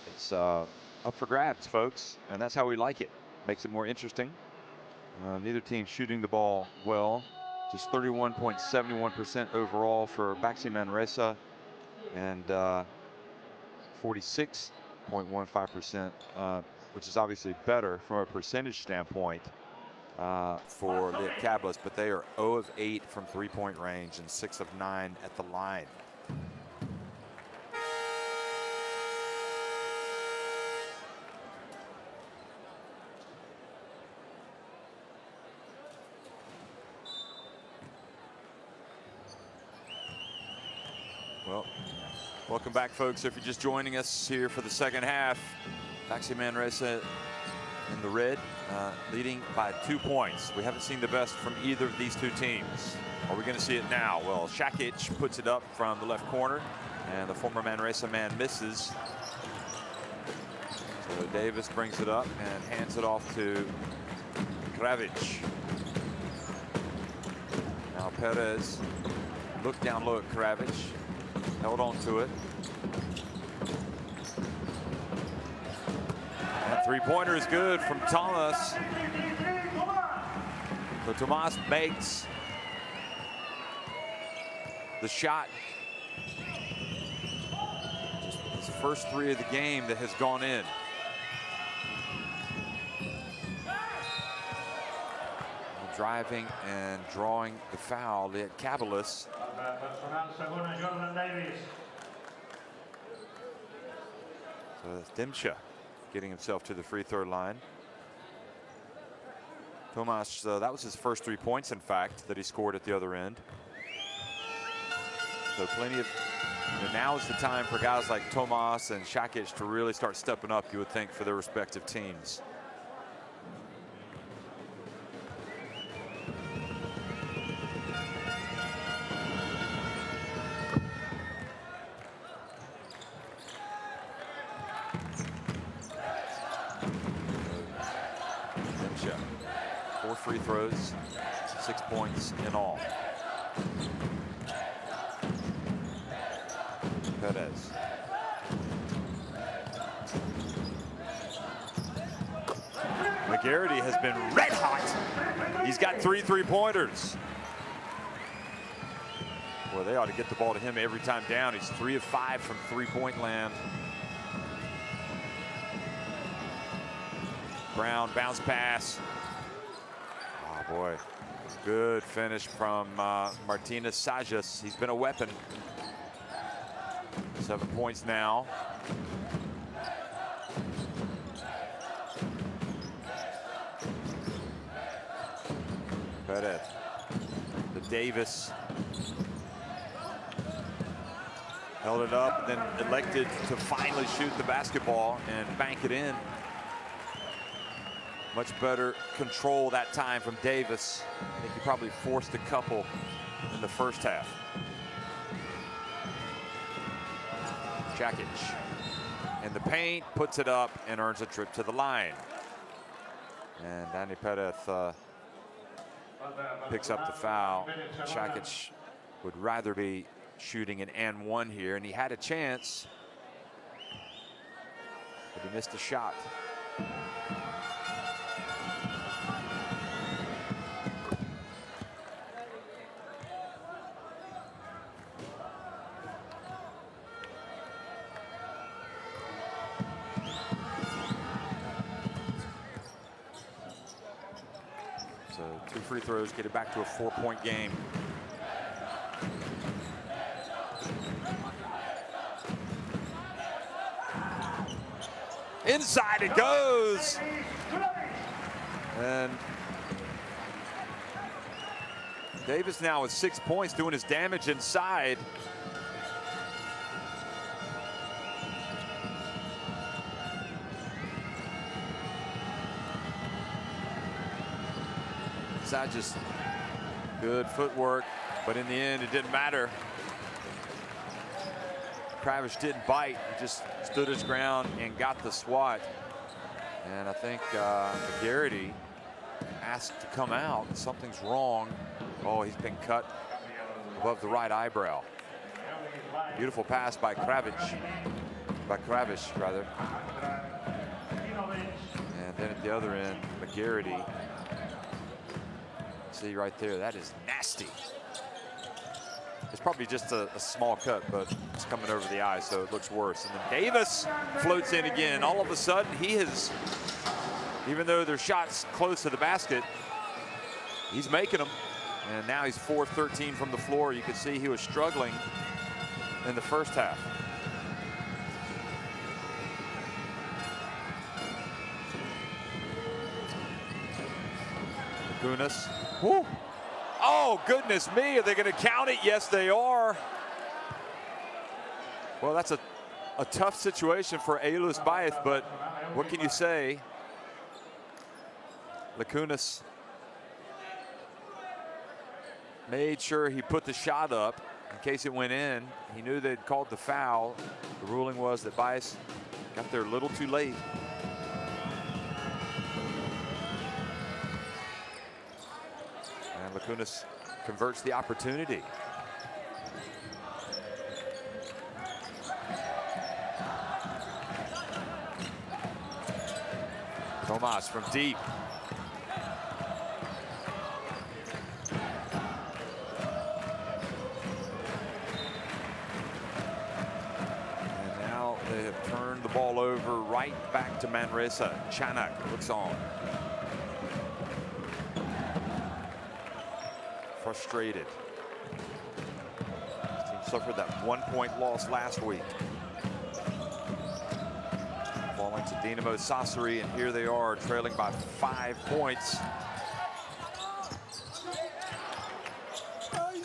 it's up for grabs, folks, and that's how we like it. Makes it more interesting. Neither team shooting the ball well. Just 31.71% overall for BAXI Manresa, and 46.15%, which is obviously better from a percentage standpoint for Lietkabelis, but they are 0 of 8 from three-point range and 6 of 9 at the line. Well, welcome back, folks. If you're just joining us here for the second half, BAXI Manresa in the red, leading by 2 points. We haven't seen the best from either of these two teams. Are we going to see it now? Well, Shakic puts it up from the left corner, and the former Manresa man misses. So Davis brings it up and hands it off to Kravic. Now Perez, look down low at Kravic. Held on to it. That three-pointer is good from Thomas. So Tomas makes the shot. Just his first 3 of the game that has gone in. Driving and drawing the foul, Lietkabelis. So that's Dimcha getting himself to the free throw line. Tomas, that was his first 3 points, in fact, that he scored at the other end. So plenty of, now is the time for guys like Tomas and Shakic to really start stepping up, you would think, for their respective teams. Dimcha, 4 free throws, 6 points in all. Perez. McGarity has been red hot. He's got 3 3-pointers. Boy, they ought to get the ball to him every time down. He's 3 of 5 from three-point land. Brown, bounce pass. Oh boy, good finish from Martinez Sajas. He's been a weapon. 7 points now. Perez, the Davis. Held it up, then elected to finally shoot the basketball and bank it in. Much better control that time from Davis. I think he probably forced a couple in the first half. Shakic in the paint, puts it up and earns a trip to the line. And Danny Perez picks up the foul. Shakic would rather be shooting an and one here, and he had a chance, but he missed a shot. So 2 free throws, get it back to a 4-point game. Inside it goes. And Davis now with 6 points, doing his damage inside. That just good footwork, but in the end, it didn't matter. Kravish didn't bite. He just stood his ground and got the swat. And I think McGarity asked to come out. Something's wrong. Oh, he's been cut above the right eyebrow. Beautiful pass by Kravish. By Kravish, rather. And then at the other end, McGarity. See right there, that is nasty. It's probably just a small cut, but it's coming over the eye, so it looks worse. And then Davis floats in again. All of a sudden, he has, even though there's shots close to the basket, he's making them. And now he's 4-13 from the floor. You can see he was struggling in the first half. Kunis. Woo. Oh, goodness me. Are they going to count it? Yes, they are. Well, that's a tough situation for Eilus Baez, but what can you say? Lakunis made sure he put the shot up in case it went in. He knew they'd called the foul. The ruling was that Baez got there a little too late. And Lakunis converts the opportunity. Tomas from deep. And now they have turned the ball over right back to Manresa. Chanak looks on. Frustrated. His team suffered that 1-point loss last week. Falling to Dinamo Sassari, and here they are trailing by 5 points.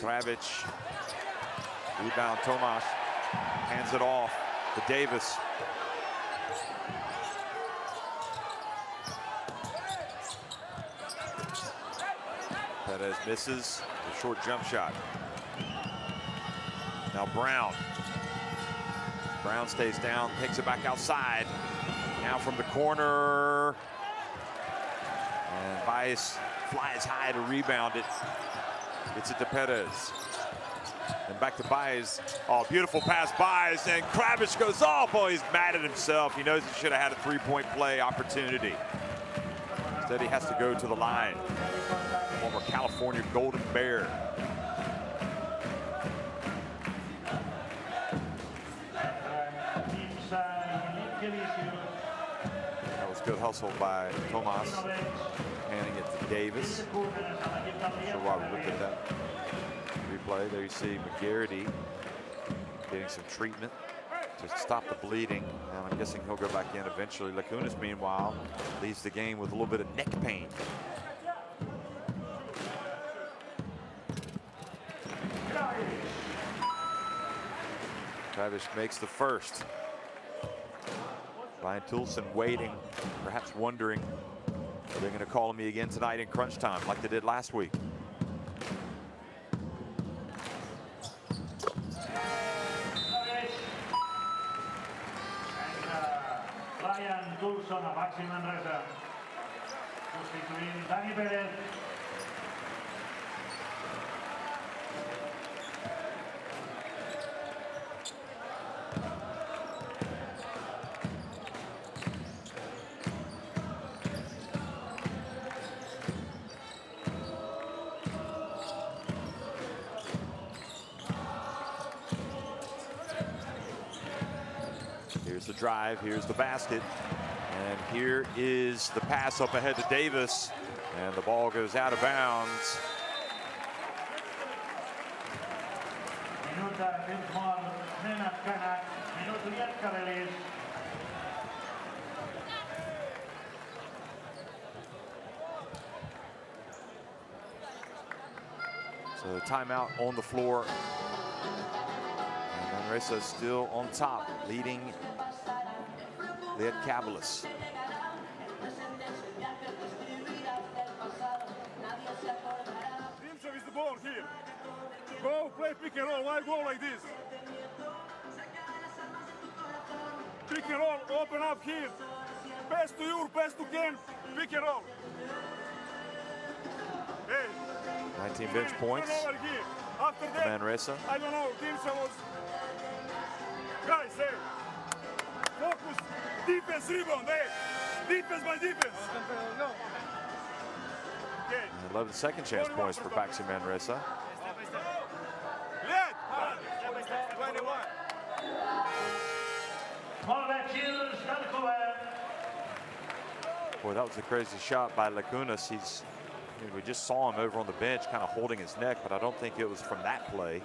Kravic, rebound Tomas, hands it off to Davis. Perez misses the short jump shot. Now Brown. Brown stays down, takes it back outside. Now from the corner. And Baez flies high to rebound it. Gets it to Perez. And back to Baez. Oh, beautiful pass, Baez. And Kravish goes off. Oh, he's mad at himself. He knows he should have had a 3-point play opportunity. Instead, he has to go to the line. Former California Golden Bear. That was good hustle by Tomas. Handing it to Davis. Not sure why we looked at that replay. There you see McGarity getting some treatment to stop the bleeding. And I'm guessing he'll go back in eventually. Lakunis, meanwhile, leaves the game with a little bit of neck pain. Kravish makes the first. Ryan Toulson waiting, perhaps wondering, are they going to call me again tonight in crunch time like they did last week? Ryan Toulson a BAXI Manresa, substituint Dani Pérez. Here's the drive, here's the basket, and here is the pass up ahead to Davis, and the ball goes out of bounds. Minuta Wilmore, Nenad Kanak, minuto Lietkabelis. So timeout on the floor. And Manresa still on top, leading Lietkabelis. Okay, pick and roll. Why go like this? Pick and roll. Open up here. Pass to you, pass to Ken. Pick and roll. Hey. 19 bench points. Turn over here. After that, Manresa. I don't know. Dimsa was. Guys, hey. Focus. Defense rebound. Hey. Defense by defense. Okay. 11 second chance points for BAXI Manresa. Let. 21. Boy, that was a crazy shot by Lacunas. We just saw him over on the bench kind of holding his neck, but I don't think it was from that play.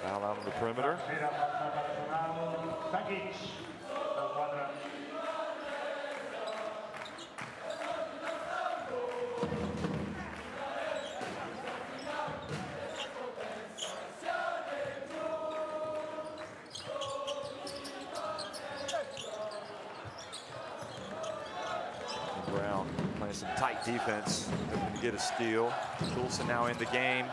Foul out on the perimeter. Brown playing some tight defense, hoping to get a steal. Toulson now in the game.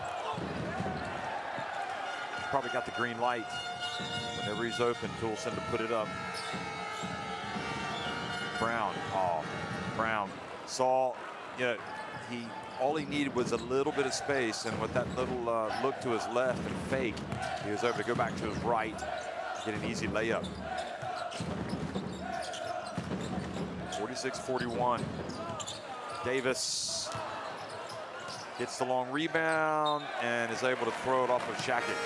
Probably got the green light. Whenever he's open, Toulson to put it up. Brown, Brown saw, all he needed was a little bit of space, and with that little look to his left and fake, he was able to go back to his right, get an easy layup. 46-41. Davis gets the long rebound and is able to throw it off of Shakic.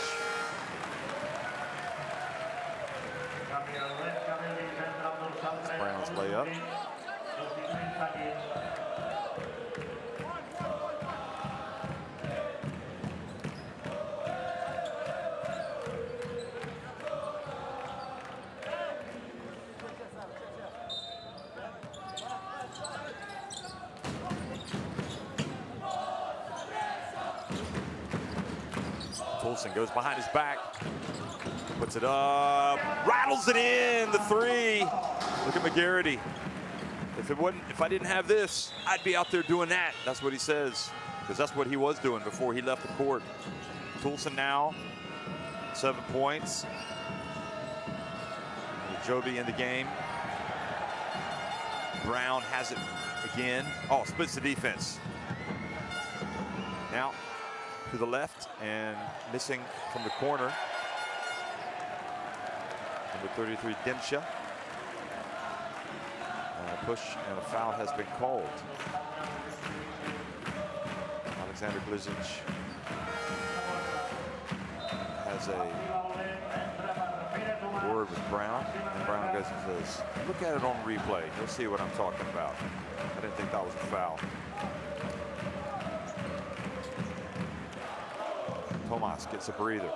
Brown's layup. Toulson goes behind his back, puts it up, rattles it in, the three. Look at McGarity. If I didn't have this, I'd be out there doing that. That's what he says, because that's what he was doing before he left the court. Toulson now, 7 points. Joby in the game. Brown has it again. Oh, splits the defense. Now to the left and missing from the corner. Number 33, Dimsha. A push and a foul has been called. Alexander Blizic has a word with Brown, and Brown goes and says, look at it on replay. You'll see what I'm talking about. I didn't think that was a foul. Tomas gets a breather.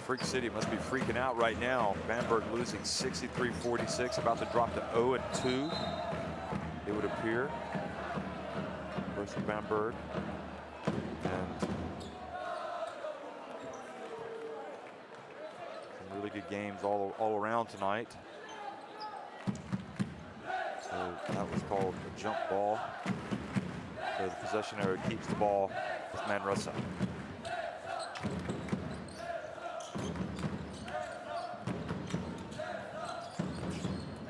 Freak City must be freaking out right now. Bamberg losing 63-46, about to drop to 0-2, it would appear, versus Bamberg. And some really good games all around tonight. So that was called a jump ball. So the possession area keeps the ball with Manresa.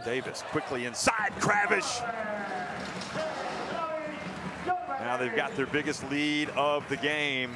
Davis quickly inside, Kravish. Now they've got their biggest lead of the game.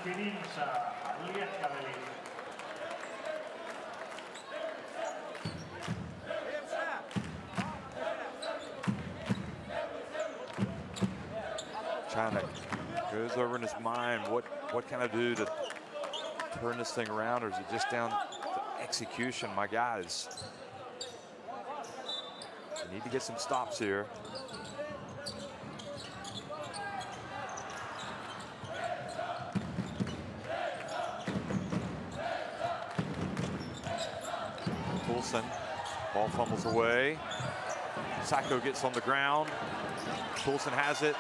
and Lietkabelis. Trying to goes over in his mind, what can I do to turn this thing around, or is it just down to execution? My guys, you need to get some stops here. Toulson, ball fumbles away. Sacco gets on the ground. Toulson has it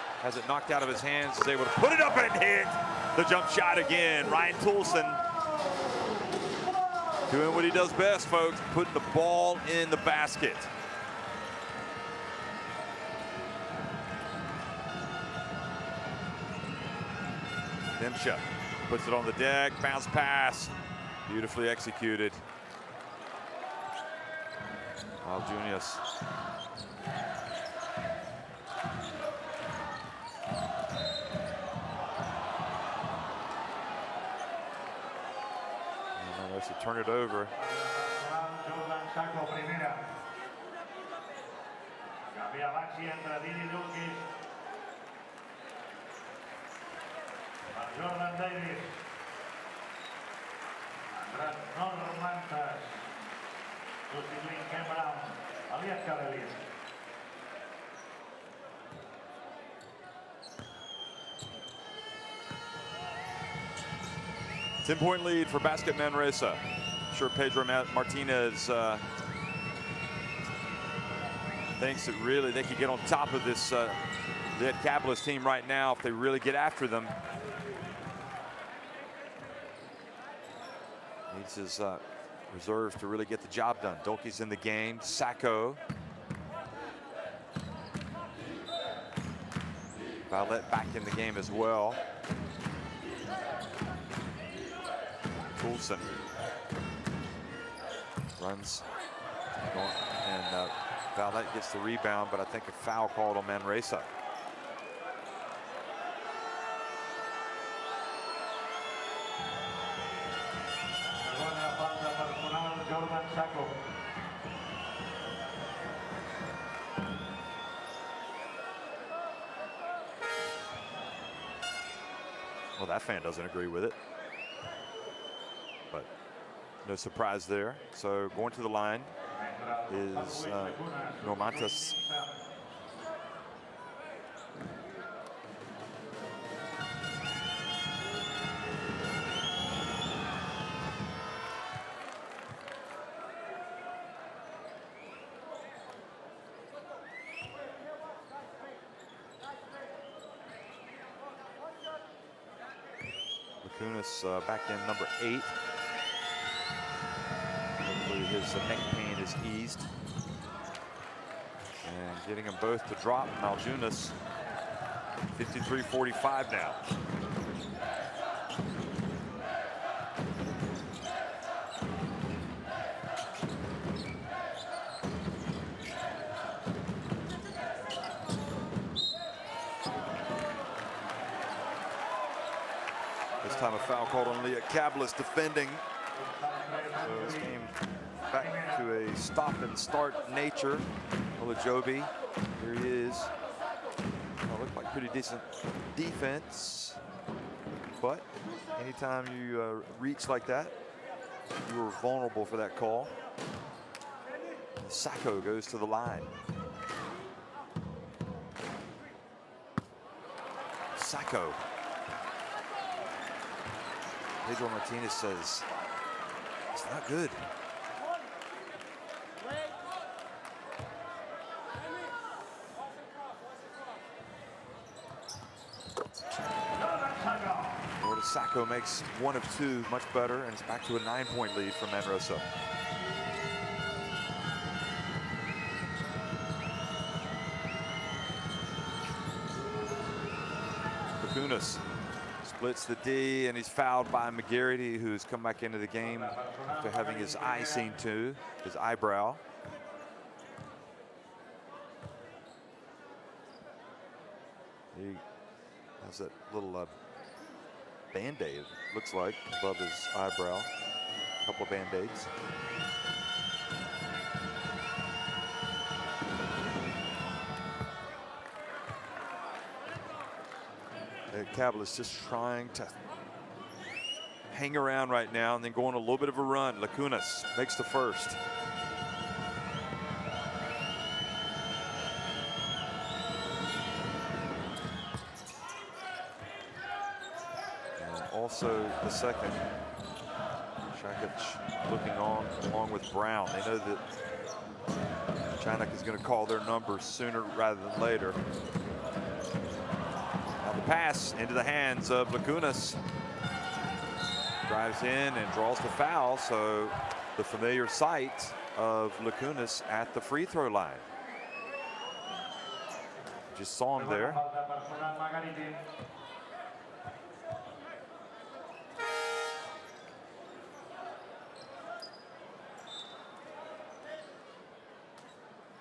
knocked out of his hands, is able to put it up and hit the jump shot again. Ryan Toulson doing what he does best, folks, putting the ball in the basket. Demsha puts it on the deck, bounce pass, beautifully executed. Aljunius. To turn it over. Jordan Davis. Lietkabelis. 10-point lead for BAXI Manresa. I'm sure Pedro Martinez thinks that really they could get on top of this Lietkabelis team right now if they really get after them. Needs his reserves to really get the job done. Dolke's in the game. Sacco. Violet back in the game as well. Toulson runs, and Violet gets the rebound, but I think a foul called on Manresa. Well, that fan doesn't agree with it, but no surprise there. So going to the line is Normantas. Back in number 8. Hopefully his neck pain is eased. And getting them both to drop. Maljunas, 53-45 now. Time a foul called on Lietkabelis defending. So this game back to a stop and start nature. Olajobi, here he is. Looked like pretty decent defense, but anytime you reach like that, you were vulnerable for that call. And Sacco goes to the line. Sacco. Pedro Martinez says, it's not good. Sacco makes 1 of 2, much better, and it's back to a 9-point lead for Manresa. Kukunas splits the D, and he's fouled by McGarity, who's come back into the game after having his eye seen to, his eyebrow. He has that little Band-Aid, looks like, above his eyebrow. A couple of Band-Aids. Lietkabelis just trying to hang around right now and then go on a little bit of a run. Lakunas makes the first. And also the second. Shakic looking on along with Brown. They know that China is going to call their numbers sooner rather than later. Now the pass into the hands of Lakunas. Drives in and draws the foul, so the familiar sight of Lakunas at the free throw line. Just saw him there.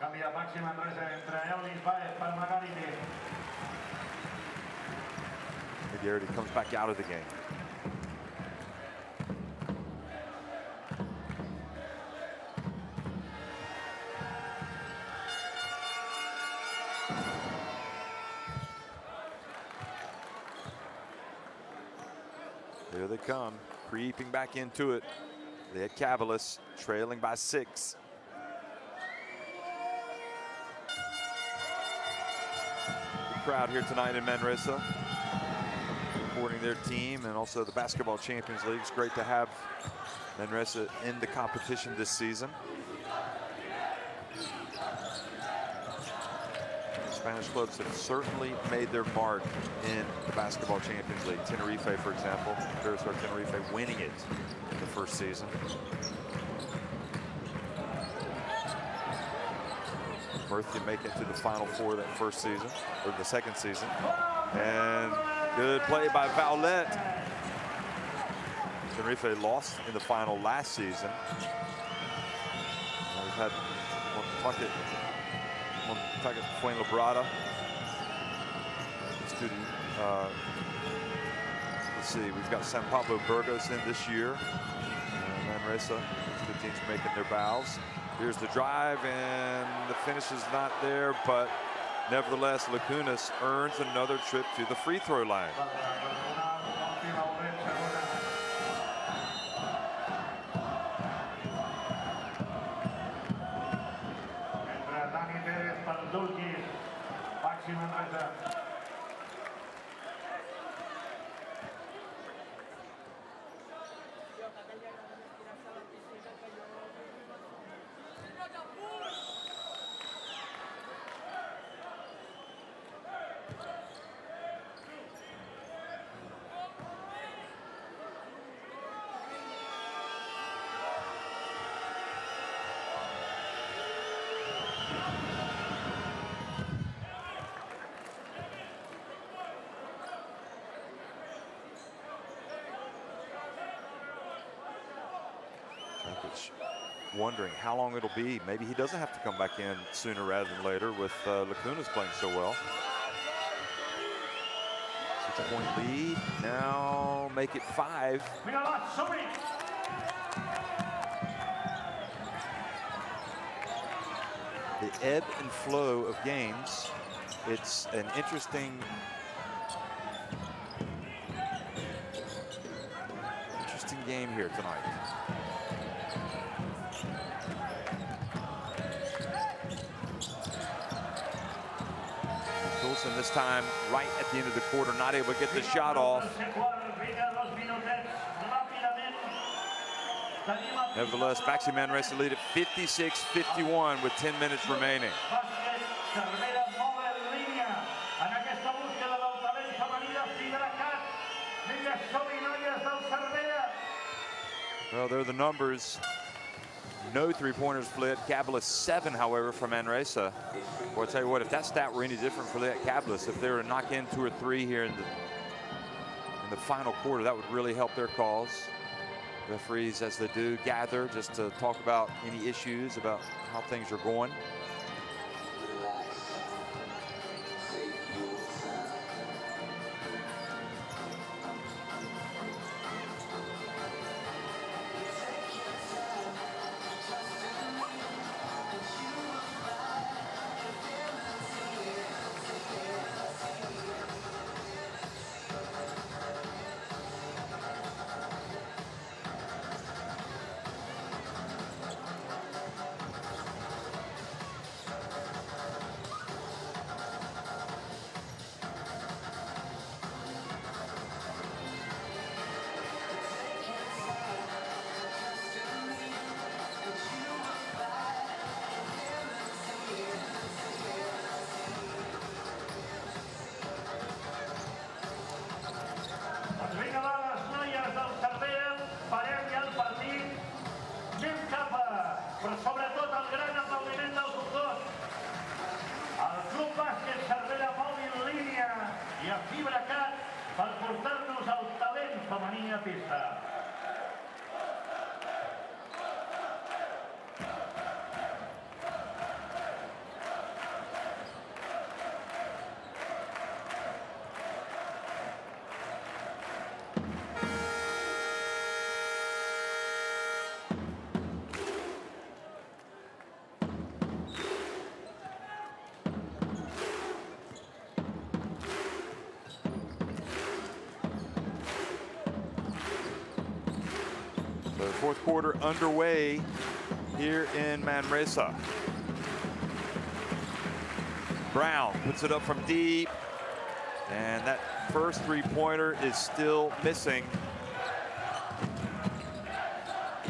Cambia BAXI Manresa entre Lietkabelis para Margariti. Garrity comes back out of the game. Here they come, creeping back into it. Lietkabelis trailing by 6. Good crowd here tonight in Manresa, supporting their team and also the Basketball Champions League. It's great to have Manresa in the competition this season. Spanish clubs have certainly made their mark in the Basketball Champions League. Tenerife, for example, Iberostar Tenerife winning it in the first season. Murcia make it to the Final Four that first season, or the second season. And good play by Vowlet. Tenerife lost in the final last season. And we've had Montague Fuenlabrada. Let's see, we've got San Pablo Burgos in this year. Manresa, the teams making their bows. Here's the drive, and the finish is not there, but nevertheless, Lakunas earns another trip to the free throw line. BAXI Manresa. Wondering how long it'll be. Maybe he doesn't have to come back in sooner rather than later with Lakunas playing so well. 6-point lead. Now make it 5. The ebb and flow of games. It's an interesting game here tonight. Coulson this time right at the end of the quarter, not able to get the shot off. Nevertheless, BAXI Manresa lead at 56-51 with 10 minutes remaining. Well, there are the numbers. No three-pointers for Lietkabelis, 7, however, for Manresa. Well, I'll tell you what, if that stat were any different for Lietkabelis, if they were to knock in 2 or 3 here in the final quarter, that would really help their cause. Referees, as they do, gather just to talk about any issues, about how things are going. calcomanía a pista. The fourth quarter underway here in Manresa. Brown puts it up from deep, and that first three-pointer is still missing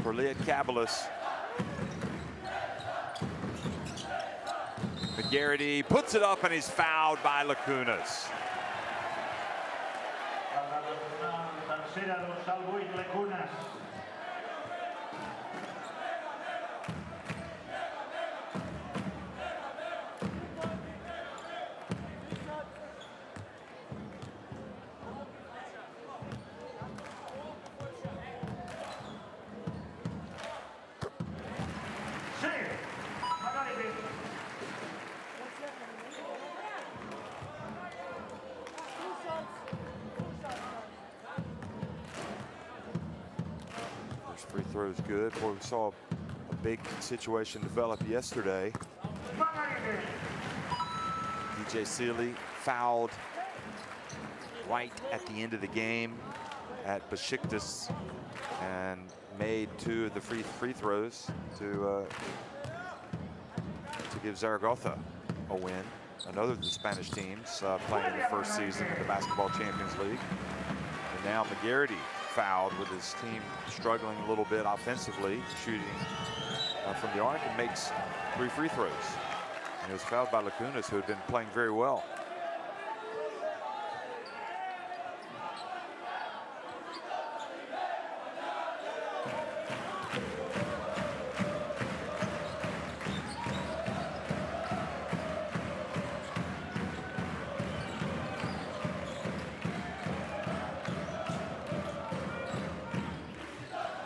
for Lietkabelis. McGarity puts it up, and he's fouled by Lacunas. Tercera dorsal 8, Lacunas. First free throw is good. Boy, we saw a big situation develop yesterday. DJ Sealy fouled right at the end of the game at Besiktas and made two of the free throws to give Zaragoza a win. Another of the Spanish teams playing in the first season of the Basketball Champions League. And now McGarity fouled with his team struggling a little bit offensively, shooting from the arc, and makes 3 free throws. And he was fouled by Lacunas, who had been playing very well.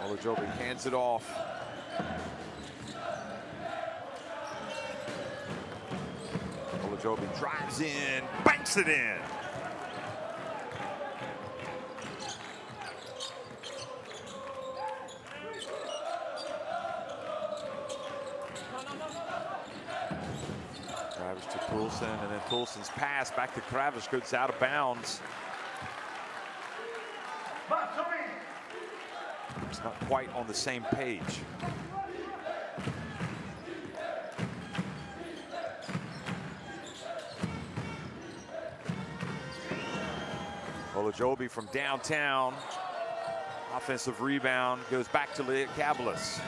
Olajobi hands it off. Olajobi drives in, banks it in. Kravish to Toulson, and then Toulson's pass back to Kravish goes out of bounds. It's not quite on the same page. Olajobi from downtown. Offensive rebound goes back to Lietkabelis.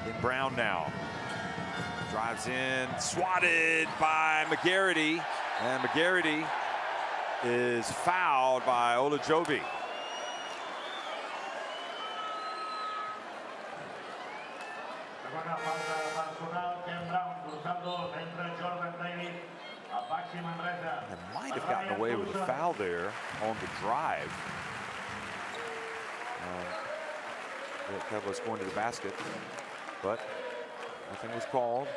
In Brown now. Drives in, swatted by McGarity. And McGarity is fouled by Olajobi. And might have gotten away with a foul there on the drive. Lietkabelis going to the basket, but nothing was called.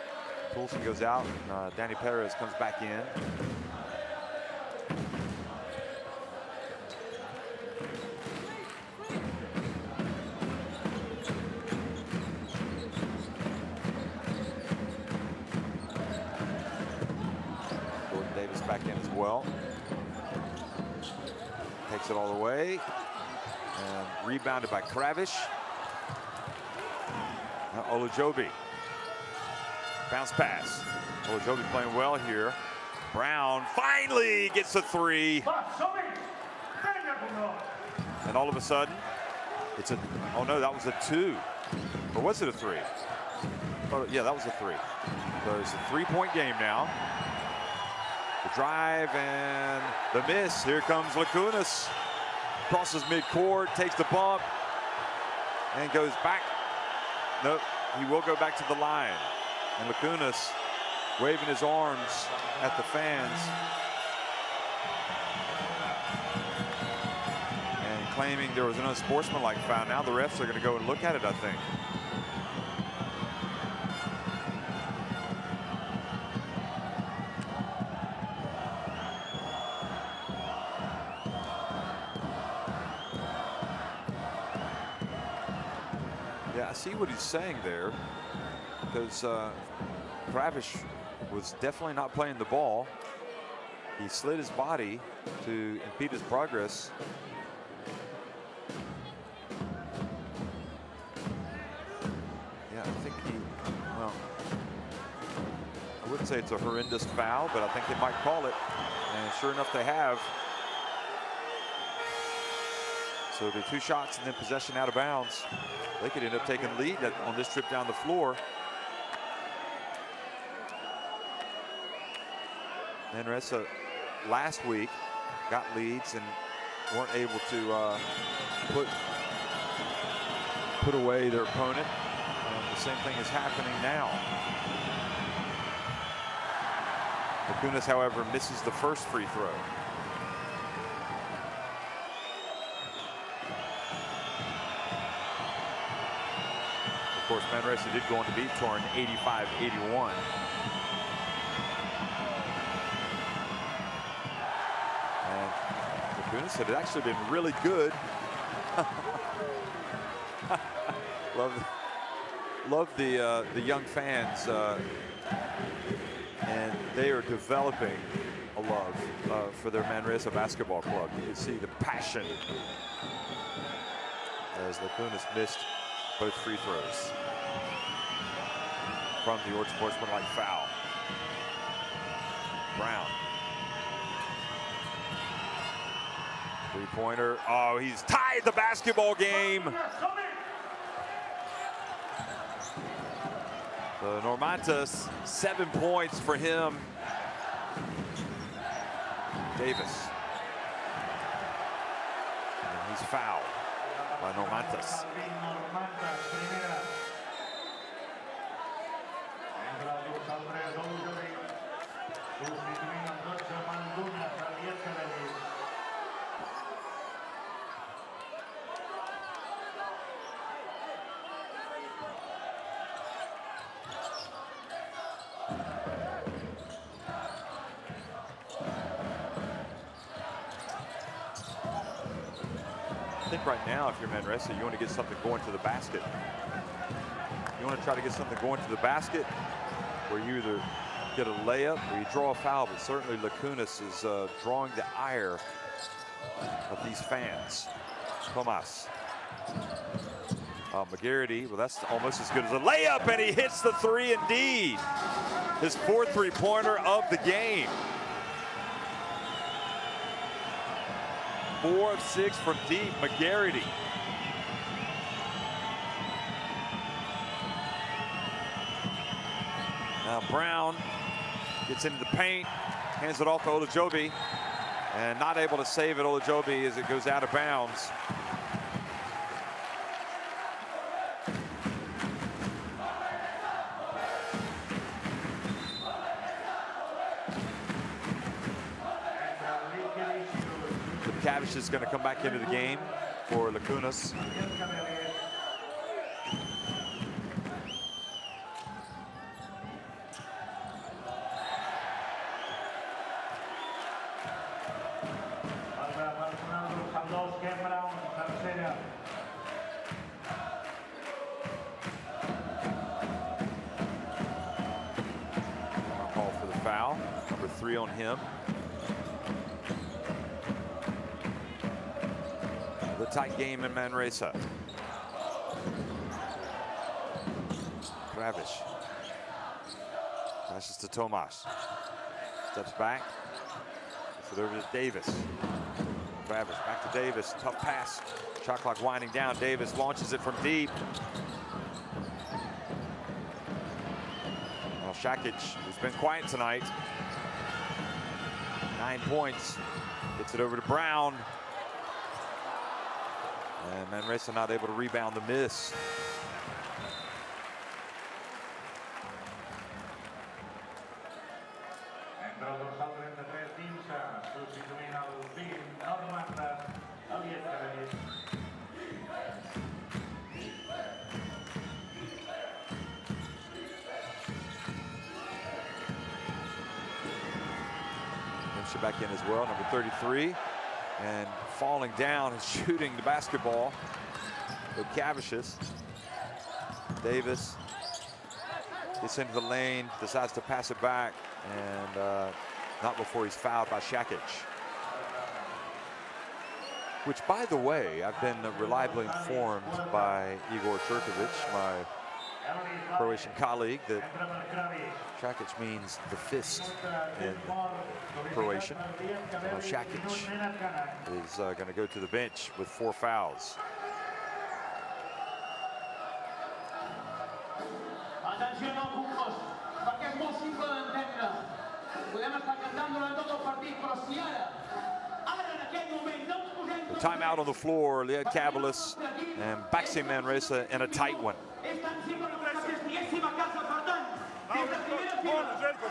Toulson goes out, and Danny Perez comes back in. Back in as well. Takes it all the way. And rebounded by Kravish. Now Olajobi. Bounce pass. Olajobi playing well here. Brown finally gets a 3. And all of a sudden, it's a, oh no, that was a 2. Or was it a 3? Oh yeah, that was a 3. So it's a 3-point game now. The drive and the miss. Here comes Lacunas. Crosses midcourt, takes the bump, and goes back. Nope, he will go back to the line. And Lacunas waving his arms at the fans. claiming there was an unsportsmanlike foul. Now the refs are going to go and look at it, I think. Yeah, I see what he's saying there, because Kravish was definitely not playing the ball. He slid his body to impede his progress. Yeah, I think well, I wouldn't say it's a horrendous foul, but I think they might call it. And sure enough, they have. So it'll be 2 shots and then possession out of bounds. They could end up taking lead on this trip down the floor. Manresa last week got leads and weren't able to put away their opponent. And the same thing is happening now. Lacunas, however, misses the first free throw. Of course, Manresa did go on to beat Torn 85-81. And Lacunas had actually been really good. love the young fans, and they are developing a love for their Manresa basketball club. You can see the passion as Lacunas missed both free throws from the unsportsmanlike foul. Brown. Three-pointer. Oh, he's tied the basketball game. The Normantas, 7 points for him. Davis. And he's fouled by Normantas. I think right now, if you're Manresa, you want to get something going to the basket. You want to try to get something going to the basket where you either get a layup or you draw a foul, but certainly Lacunas is drawing the ire of these fans. Tomas. McGarity, well, that's almost as good as a layup, and he hits the 3 indeed. His 4th three-pointer of the game. 4 of 6 from deep, McGarity. Now Brown gets into the paint, hands it off to Olajobi, and not able to save it, Olajobi, as it goes out of bounds. Lietkabelis is going to come back into the game for Lacunas. Call for the foul, number 3 on him. The tight game in Manresa. Kravish passes to Tomas. Steps back. Gets it over to Davis. Kravish back to Davis. Tough pass. Shot clock winding down. Davis launches it from deep. Well, Shakic, who's been quiet tonight. 9 points. Gets it over to Brown. And Manresa not able to rebound the miss. Sostituint al PIN, Normantas, Lietkabelis. Pops it back in as well, number 33. And falling down and shooting the basketball. Lietkabelis. Davis gets into the lane, decides to pass it back, and not before he's fouled by Shakic. Which, by the way, I've been reliably informed by Igor Turkovic, my Croatian colleague, that Shakic means the fist in Croatian. Now Shakic is going to go to the bench with 4 fouls. Atenció, no, Burgos, perquè és molt simple d'entendre. Podem estar cantant durant tot el partit, però si ara en aquest moment, no ens posem... Timeout on the floor, Lietkabelis and BAXI Manresa in a tight one. És tan simple com que estiguéssim a casa, per tant, des de primera fila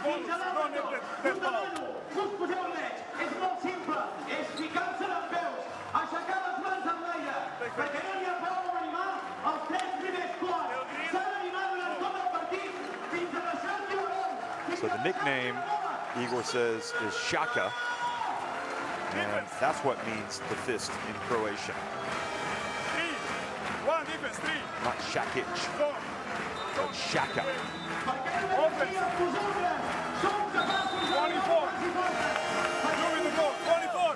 fins a l'altre, us demano que us poseu drets. És molt simple, és ficar-se en peus, aixecar les mans en l'aire, perquè no n'hi ha prou amb animar els 3 primers quarts. S'ha d'animar durant tot el partit fins a deixar el tiburón. So the nickname, Igor says, is Shaka, and that's what means the fist in Croatian. 3, 1 defense, 3. Not Shakic, but Shaka. Offense. 24. Moving the ball, 24.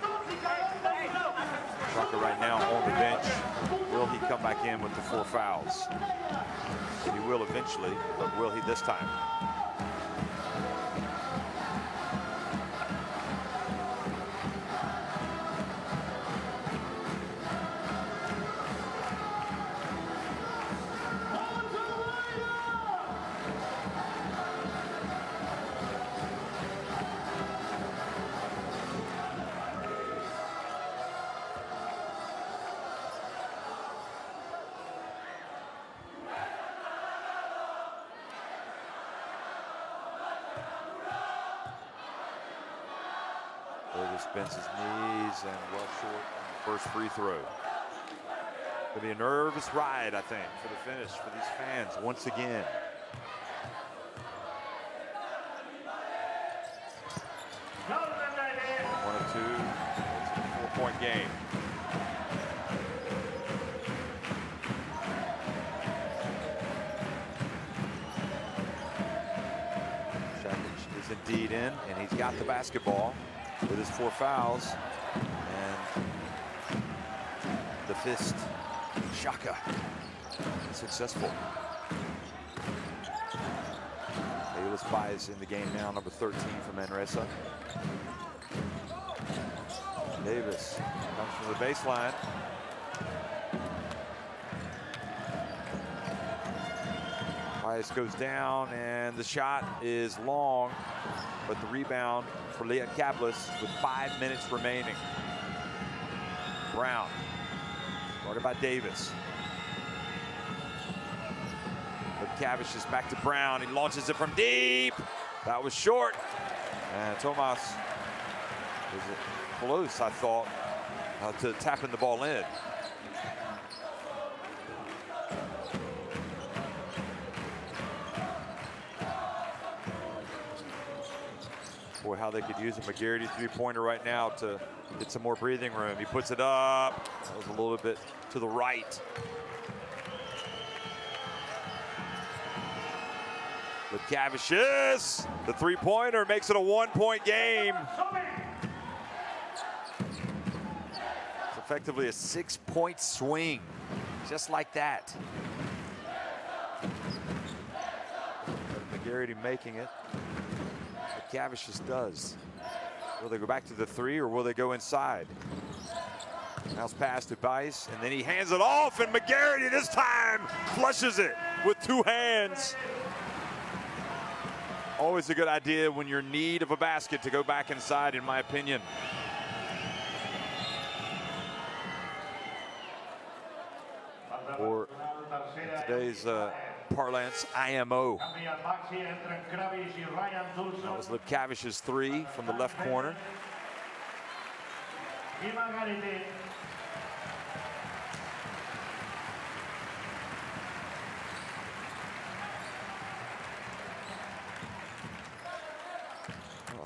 Shaka right now on the bench. Will he come back in with the 4 fouls? He will eventually, but will he this time? Davis bends his knees and well short on the first free throw. Gonna be a nervous ride, I think, for the finish for these fans once again. One or two, it's a 4-point game. Shakic is indeed in, and he's got the basketball with his 4 fouls, and the fist, Shaka, is successful. Bayless buys in the game now, number 13 for Manresa. Davis comes from the baseline. Bias goes down, and the shot is long, but the rebound for Lietkabelis with 5 minutes remaining. Brown, guarded by Davis. Lietkabelis is back to Brown. He launches it from deep. That was short. And Tomas was close, I thought, to tapping the ball in. Boy, how they could use a McGarity 3-pointer right now to get some more breathing room. He puts it up. That was a little bit to the right. Lietkabelis, the 3-pointer, makes it a 1-point game. It's effectively a 6-point swing, just like that. McGarity making it. Lietkabelis does. Will they go back to the 3 or will they go inside? Now's pass to Bice, and then he hands it off, and McGarity this time flushes it with 2 hands. Always a good idea when you're in need of a basket to go back inside, in my opinion. Or today's parlance, IMO. That was Lietkabelis' 3 from the left corner.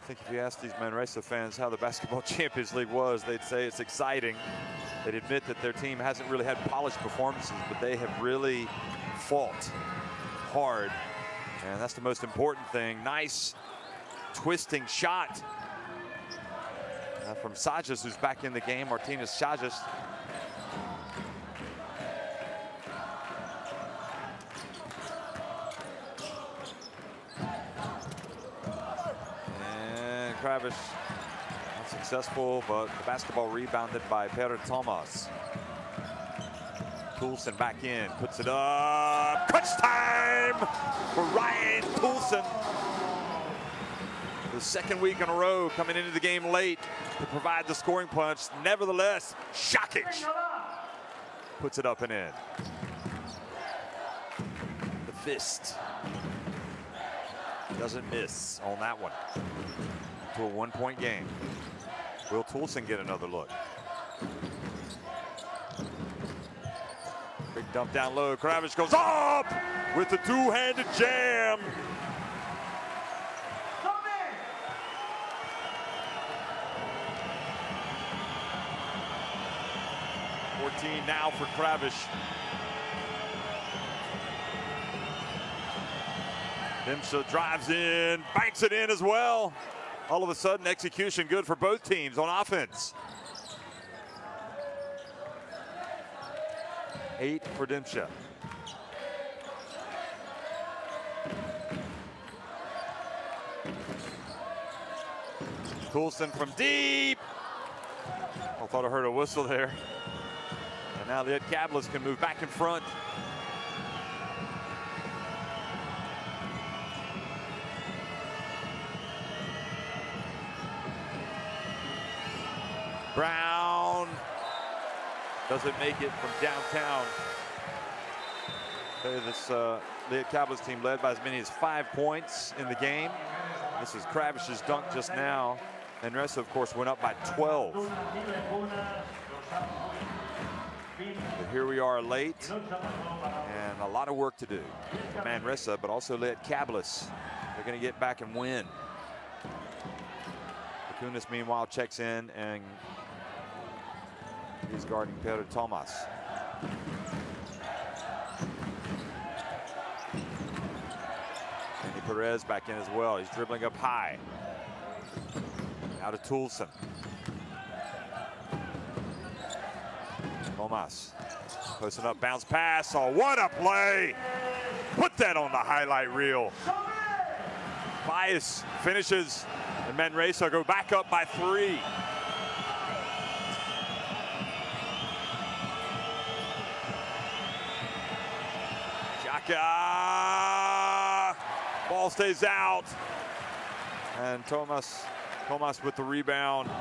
think if you ask these Manresa fans how the Basketball Champions League was, they'd say it's exciting. They'd admit that their team hasn't really had polished performances, but they have really fought hard. And that's the most important thing. Nice twisting shot from Sajas, who's back in the game. Martinez Sajas. And Kravish unsuccessful, but the basketball rebounded by Pedro Thomas. Toulson back in, puts it up. Crunch time for Ryan Toulson. The second week in a row coming into the game late to provide the scoring punch. Nevertheless, Šakić puts it up and in. The fist doesn't miss on that one. To a 1-point game. Will Toulson get another look? Big dump down low. Kravish goes up with the two-handed jam. Now for Kravish. Dimsha drives in, banks it in as well. All of a sudden, execution good for both teams on offense. 8 for Dimsha. Toulson from deep. I thought I heard a whistle there. And now Lietkabelis can move back in front. Brown doesn't make it from downtown. This Lietkabelis team led by as many as 5 points in the game. This is Kravish's dunk just now. Manresa, of course, went up by 12. But here we are late, and a lot of work to do for Manresa, but also Lietkabelis. They're going to get back and win. Kunis, meanwhile, checks in, and he's guarding Pedro Thomas. Andy Perez back in as well. He's dribbling up high. Out to Toulson. Thomas posting up, bounce pass. Oh, what a play! Put that on the highlight reel. Bias finishes, and Manresa go back up by 3. Xhaka! Ball stays out, and Thomas with the rebound.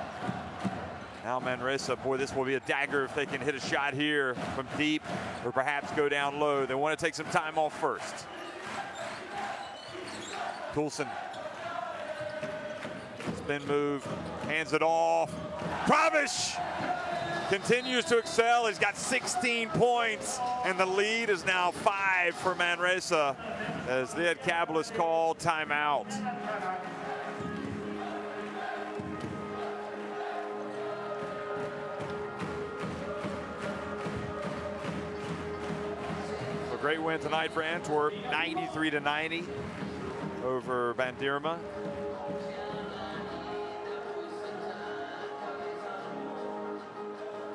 Now Manresa, boy, this will be a dagger if they can hit a shot here from deep or perhaps go down low. They want to take some time off first. Toulson. Spin move, hands it off. Kravish continues to excel. He's got 16 points, and the lead is now 5 for Manresa as Lietkabelis called timeout. Great win tonight for Antwerp, 93-90 over Bandirma.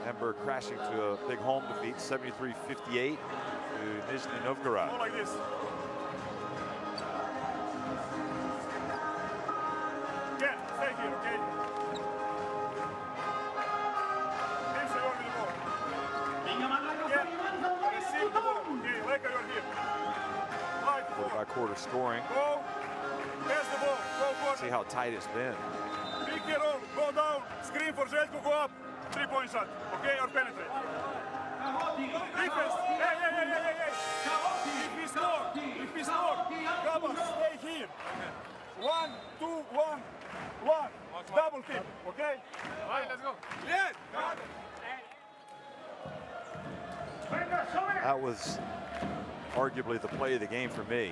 Hamburg crashing to a big home defeat, 73-58 to Nizhny Novgorod. Like this. Yeah, stay here, okay? Quarter-by-quarter scoring. Go. Pass the ball. Go. See how tight it's been. Pick your own. Go down. Screen for Željko. Go up. 3-point shot. Okay, or penetrate. Defense. Hey. If we score. Gaba, stay here. 1, 2, 1, 1. Double tip. Okay? All right, let's go. Yes. That was arguably the play of the game for me.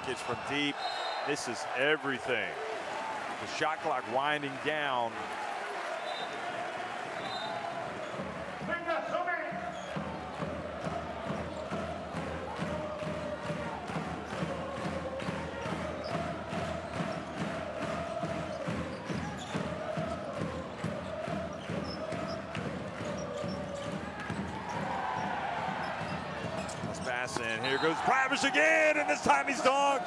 Shakic from deep misses everything. The shot clock winding down. And here goes Kravish again, and this time he's dunked.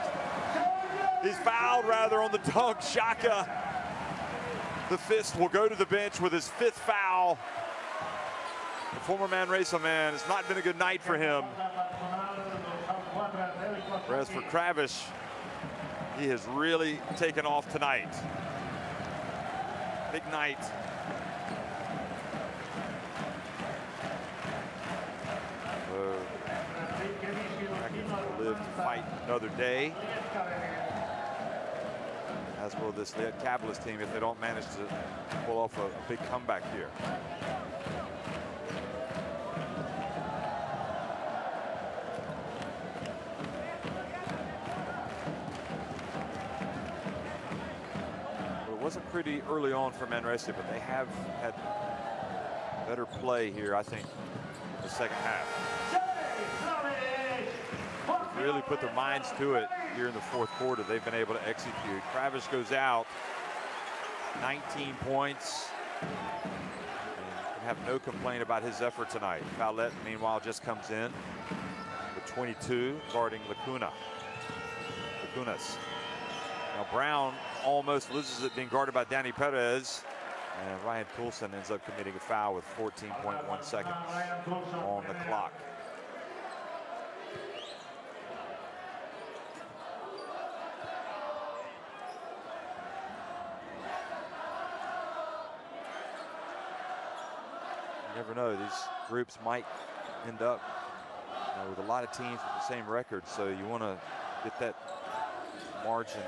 He's fouled, rather, on the dunk. Shaka, the fist, will go to the bench with his 5th foul. The former Manresa man, it's not been a good night for him. Whereas for Kravish, he has really taken off tonight. Big night. Will live to fight another day, as will this Lietkabelis team if they don't manage to pull off a big comeback here. Well, it wasn't pretty early on for Manresa, but they have had better play here, I think, in the second half. Really put their minds to it here in the 4th quarter. They've been able to execute. Kravish goes out, 19 points. And can have no complaint about his effort tonight. Fowlett, meanwhile, just comes in with 22, guarding Lacunas. Now Brown almost loses it being guarded by Danny Perez. And Ryan Toulson ends up committing a foul with 14.1 seconds on the clock. You never know, these groups might end up with a lot of teams with the same record, so you want to get that margin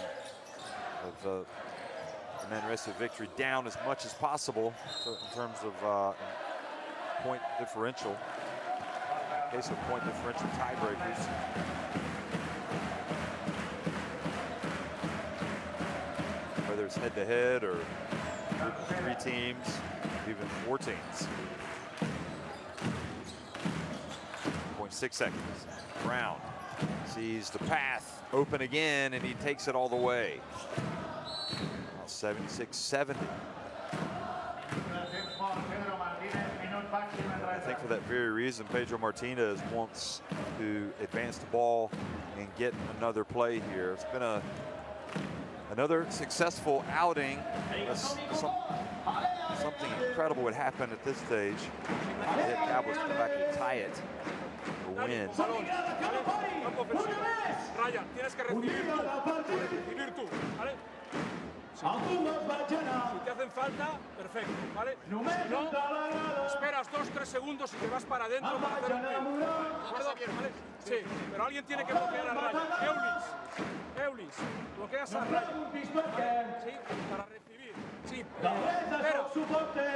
of the Manresa victory down as much as possible in terms of point differential. In case of point differential tiebreakers. Whether it's head-to-head or group of 3 teams, even 4 teams. 0.6 seconds. Brown sees the path open again, and he takes it all the way. 76-70. I think for that very reason, Pedro Martinez wants to advance the ball and get another play here. It's been another successful outing. Something incredible would happen at this stage. The Cowboys come back and tie it or win. Ryan, tienes que recibir tú, ¿vale? Si te hacen falta, perfecto, ¿vale? Si no, esperas 2-3 segundos y te vas para adentro para hacer un tiro. ¿De acuerdo? ¿Vale? Sí, pero alguien tiene que bloquear a Ryan. Eulis, bloqueas a Ryan. Sí, para recibir. Sí, pero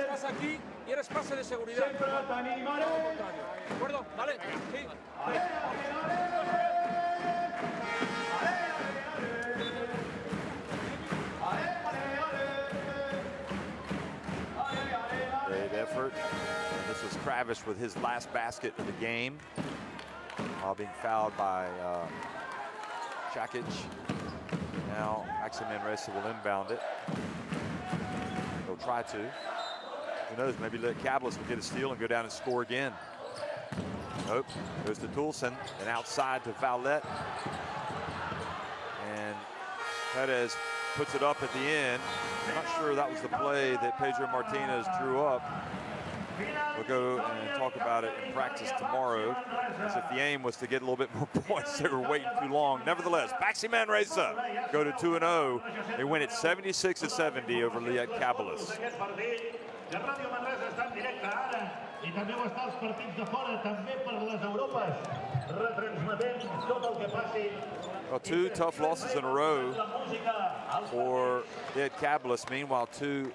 estás aquí y eres pase de seguridad. ¿De acuerdo? ¿Vale? Sí. Great effort. And this was Kravish with his last basket of the game, being fouled by Shakic. Now BAXI Manresa will inbound it. They'll try to. Who knows, maybe Lietkabelis will get a steal and go down and score again. Nope, goes to Toulson and outside to Fowlett. And Perez puts it up at the end. I'm not sure that was the play that Pedro Martinez drew up. We'll go and talk about it in practice tomorrow, as if the aim was to get a little bit more points. They were waiting too long. Nevertheless, BAXI Manresa go to 2-0. They win it 76-70 over Lietkabelis. I també ho està als partits de fora, també per les Europes, retransmetent tot el que passi. Well, 2 tough losses in a row for Lietkabelis. Meanwhile, 2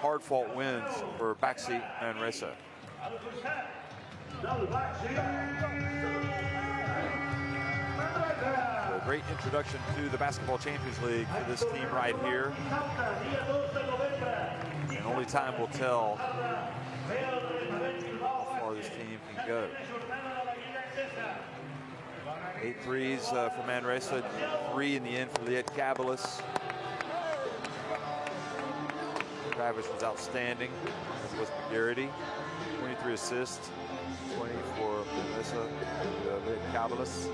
hard-fought wins for BAXI Manresa. great introduction to the Basketball Champions League for this team right here. And only time will tell how far this team can go. 8 threes for Manresa, 3 in the end for Lietkabelis. Travis was outstanding, as was McGarity. 23 assists, 20 for Manresa, Lietkabelis.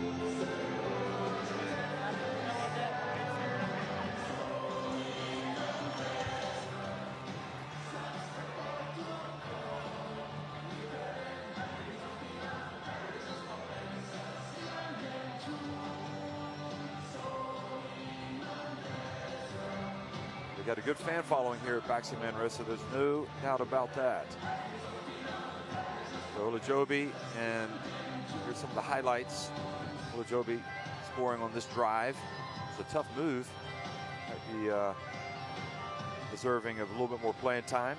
They got a good fan following here at BAXI Manresa. There's no doubt about that. So Olajobi, and here's some of the highlights. Olajobi scoring on this drive. It's a tough move. Might be deserving of a little bit more playing time.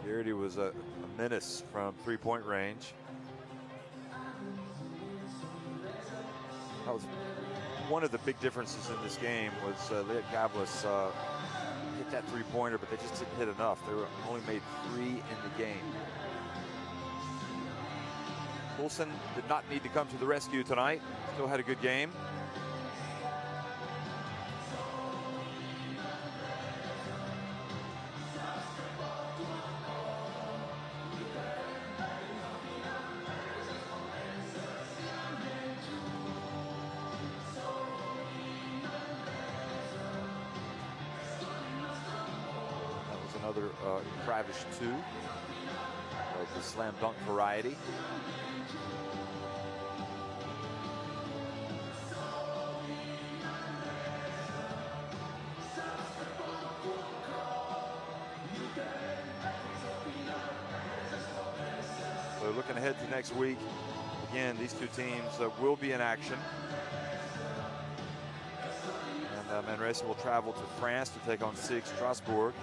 Garrity was a menace from three-point range. That was one of the big differences in this game was Lietkabelis hit that three-pointer, but they just didn't hit enough. They only made 3 in the game. Wilson did not need to come to the rescue tonight. Still had a good game. Another Kravish 2 of the slam dunk variety. So looking ahead to next week, again, these two teams will be in action. And Manresa will travel to France to take on SIG Strasbourg.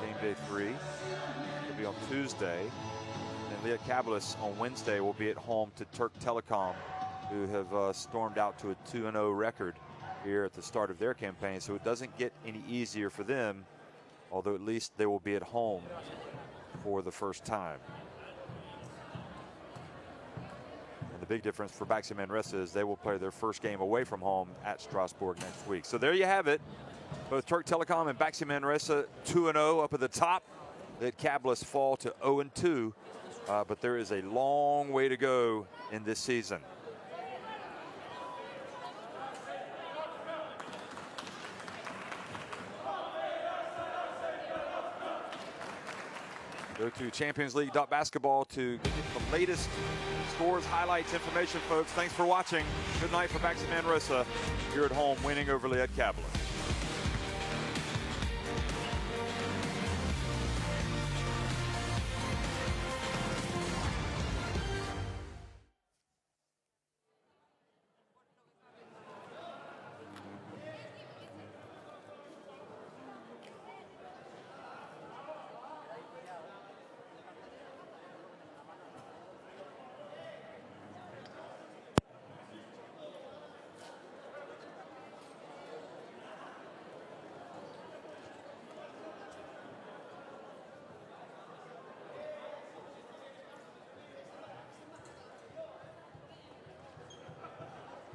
Game day 3 will be on Tuesday, and Lietkabelis on Wednesday will be at home to Turk Telekom, who have stormed out to a 2-0 record here at the start of their campaign. So it doesn't get any easier for them, although at least they will be at home for the first time. And the big difference for BAXI Manresa is they will play their first game away from home at Strasbourg next week. So there you have it. Both Turk Telekom and BAXI Manresa 2-0 up at the top. Lietkabelis fall to 0-2, but there is a long way to go in this season. Go to championsleague.basketball to get the latest scores, highlights, information, folks. Thanks for watching. Good night for BAXI Manresa here at home, winning over Lietkabelis.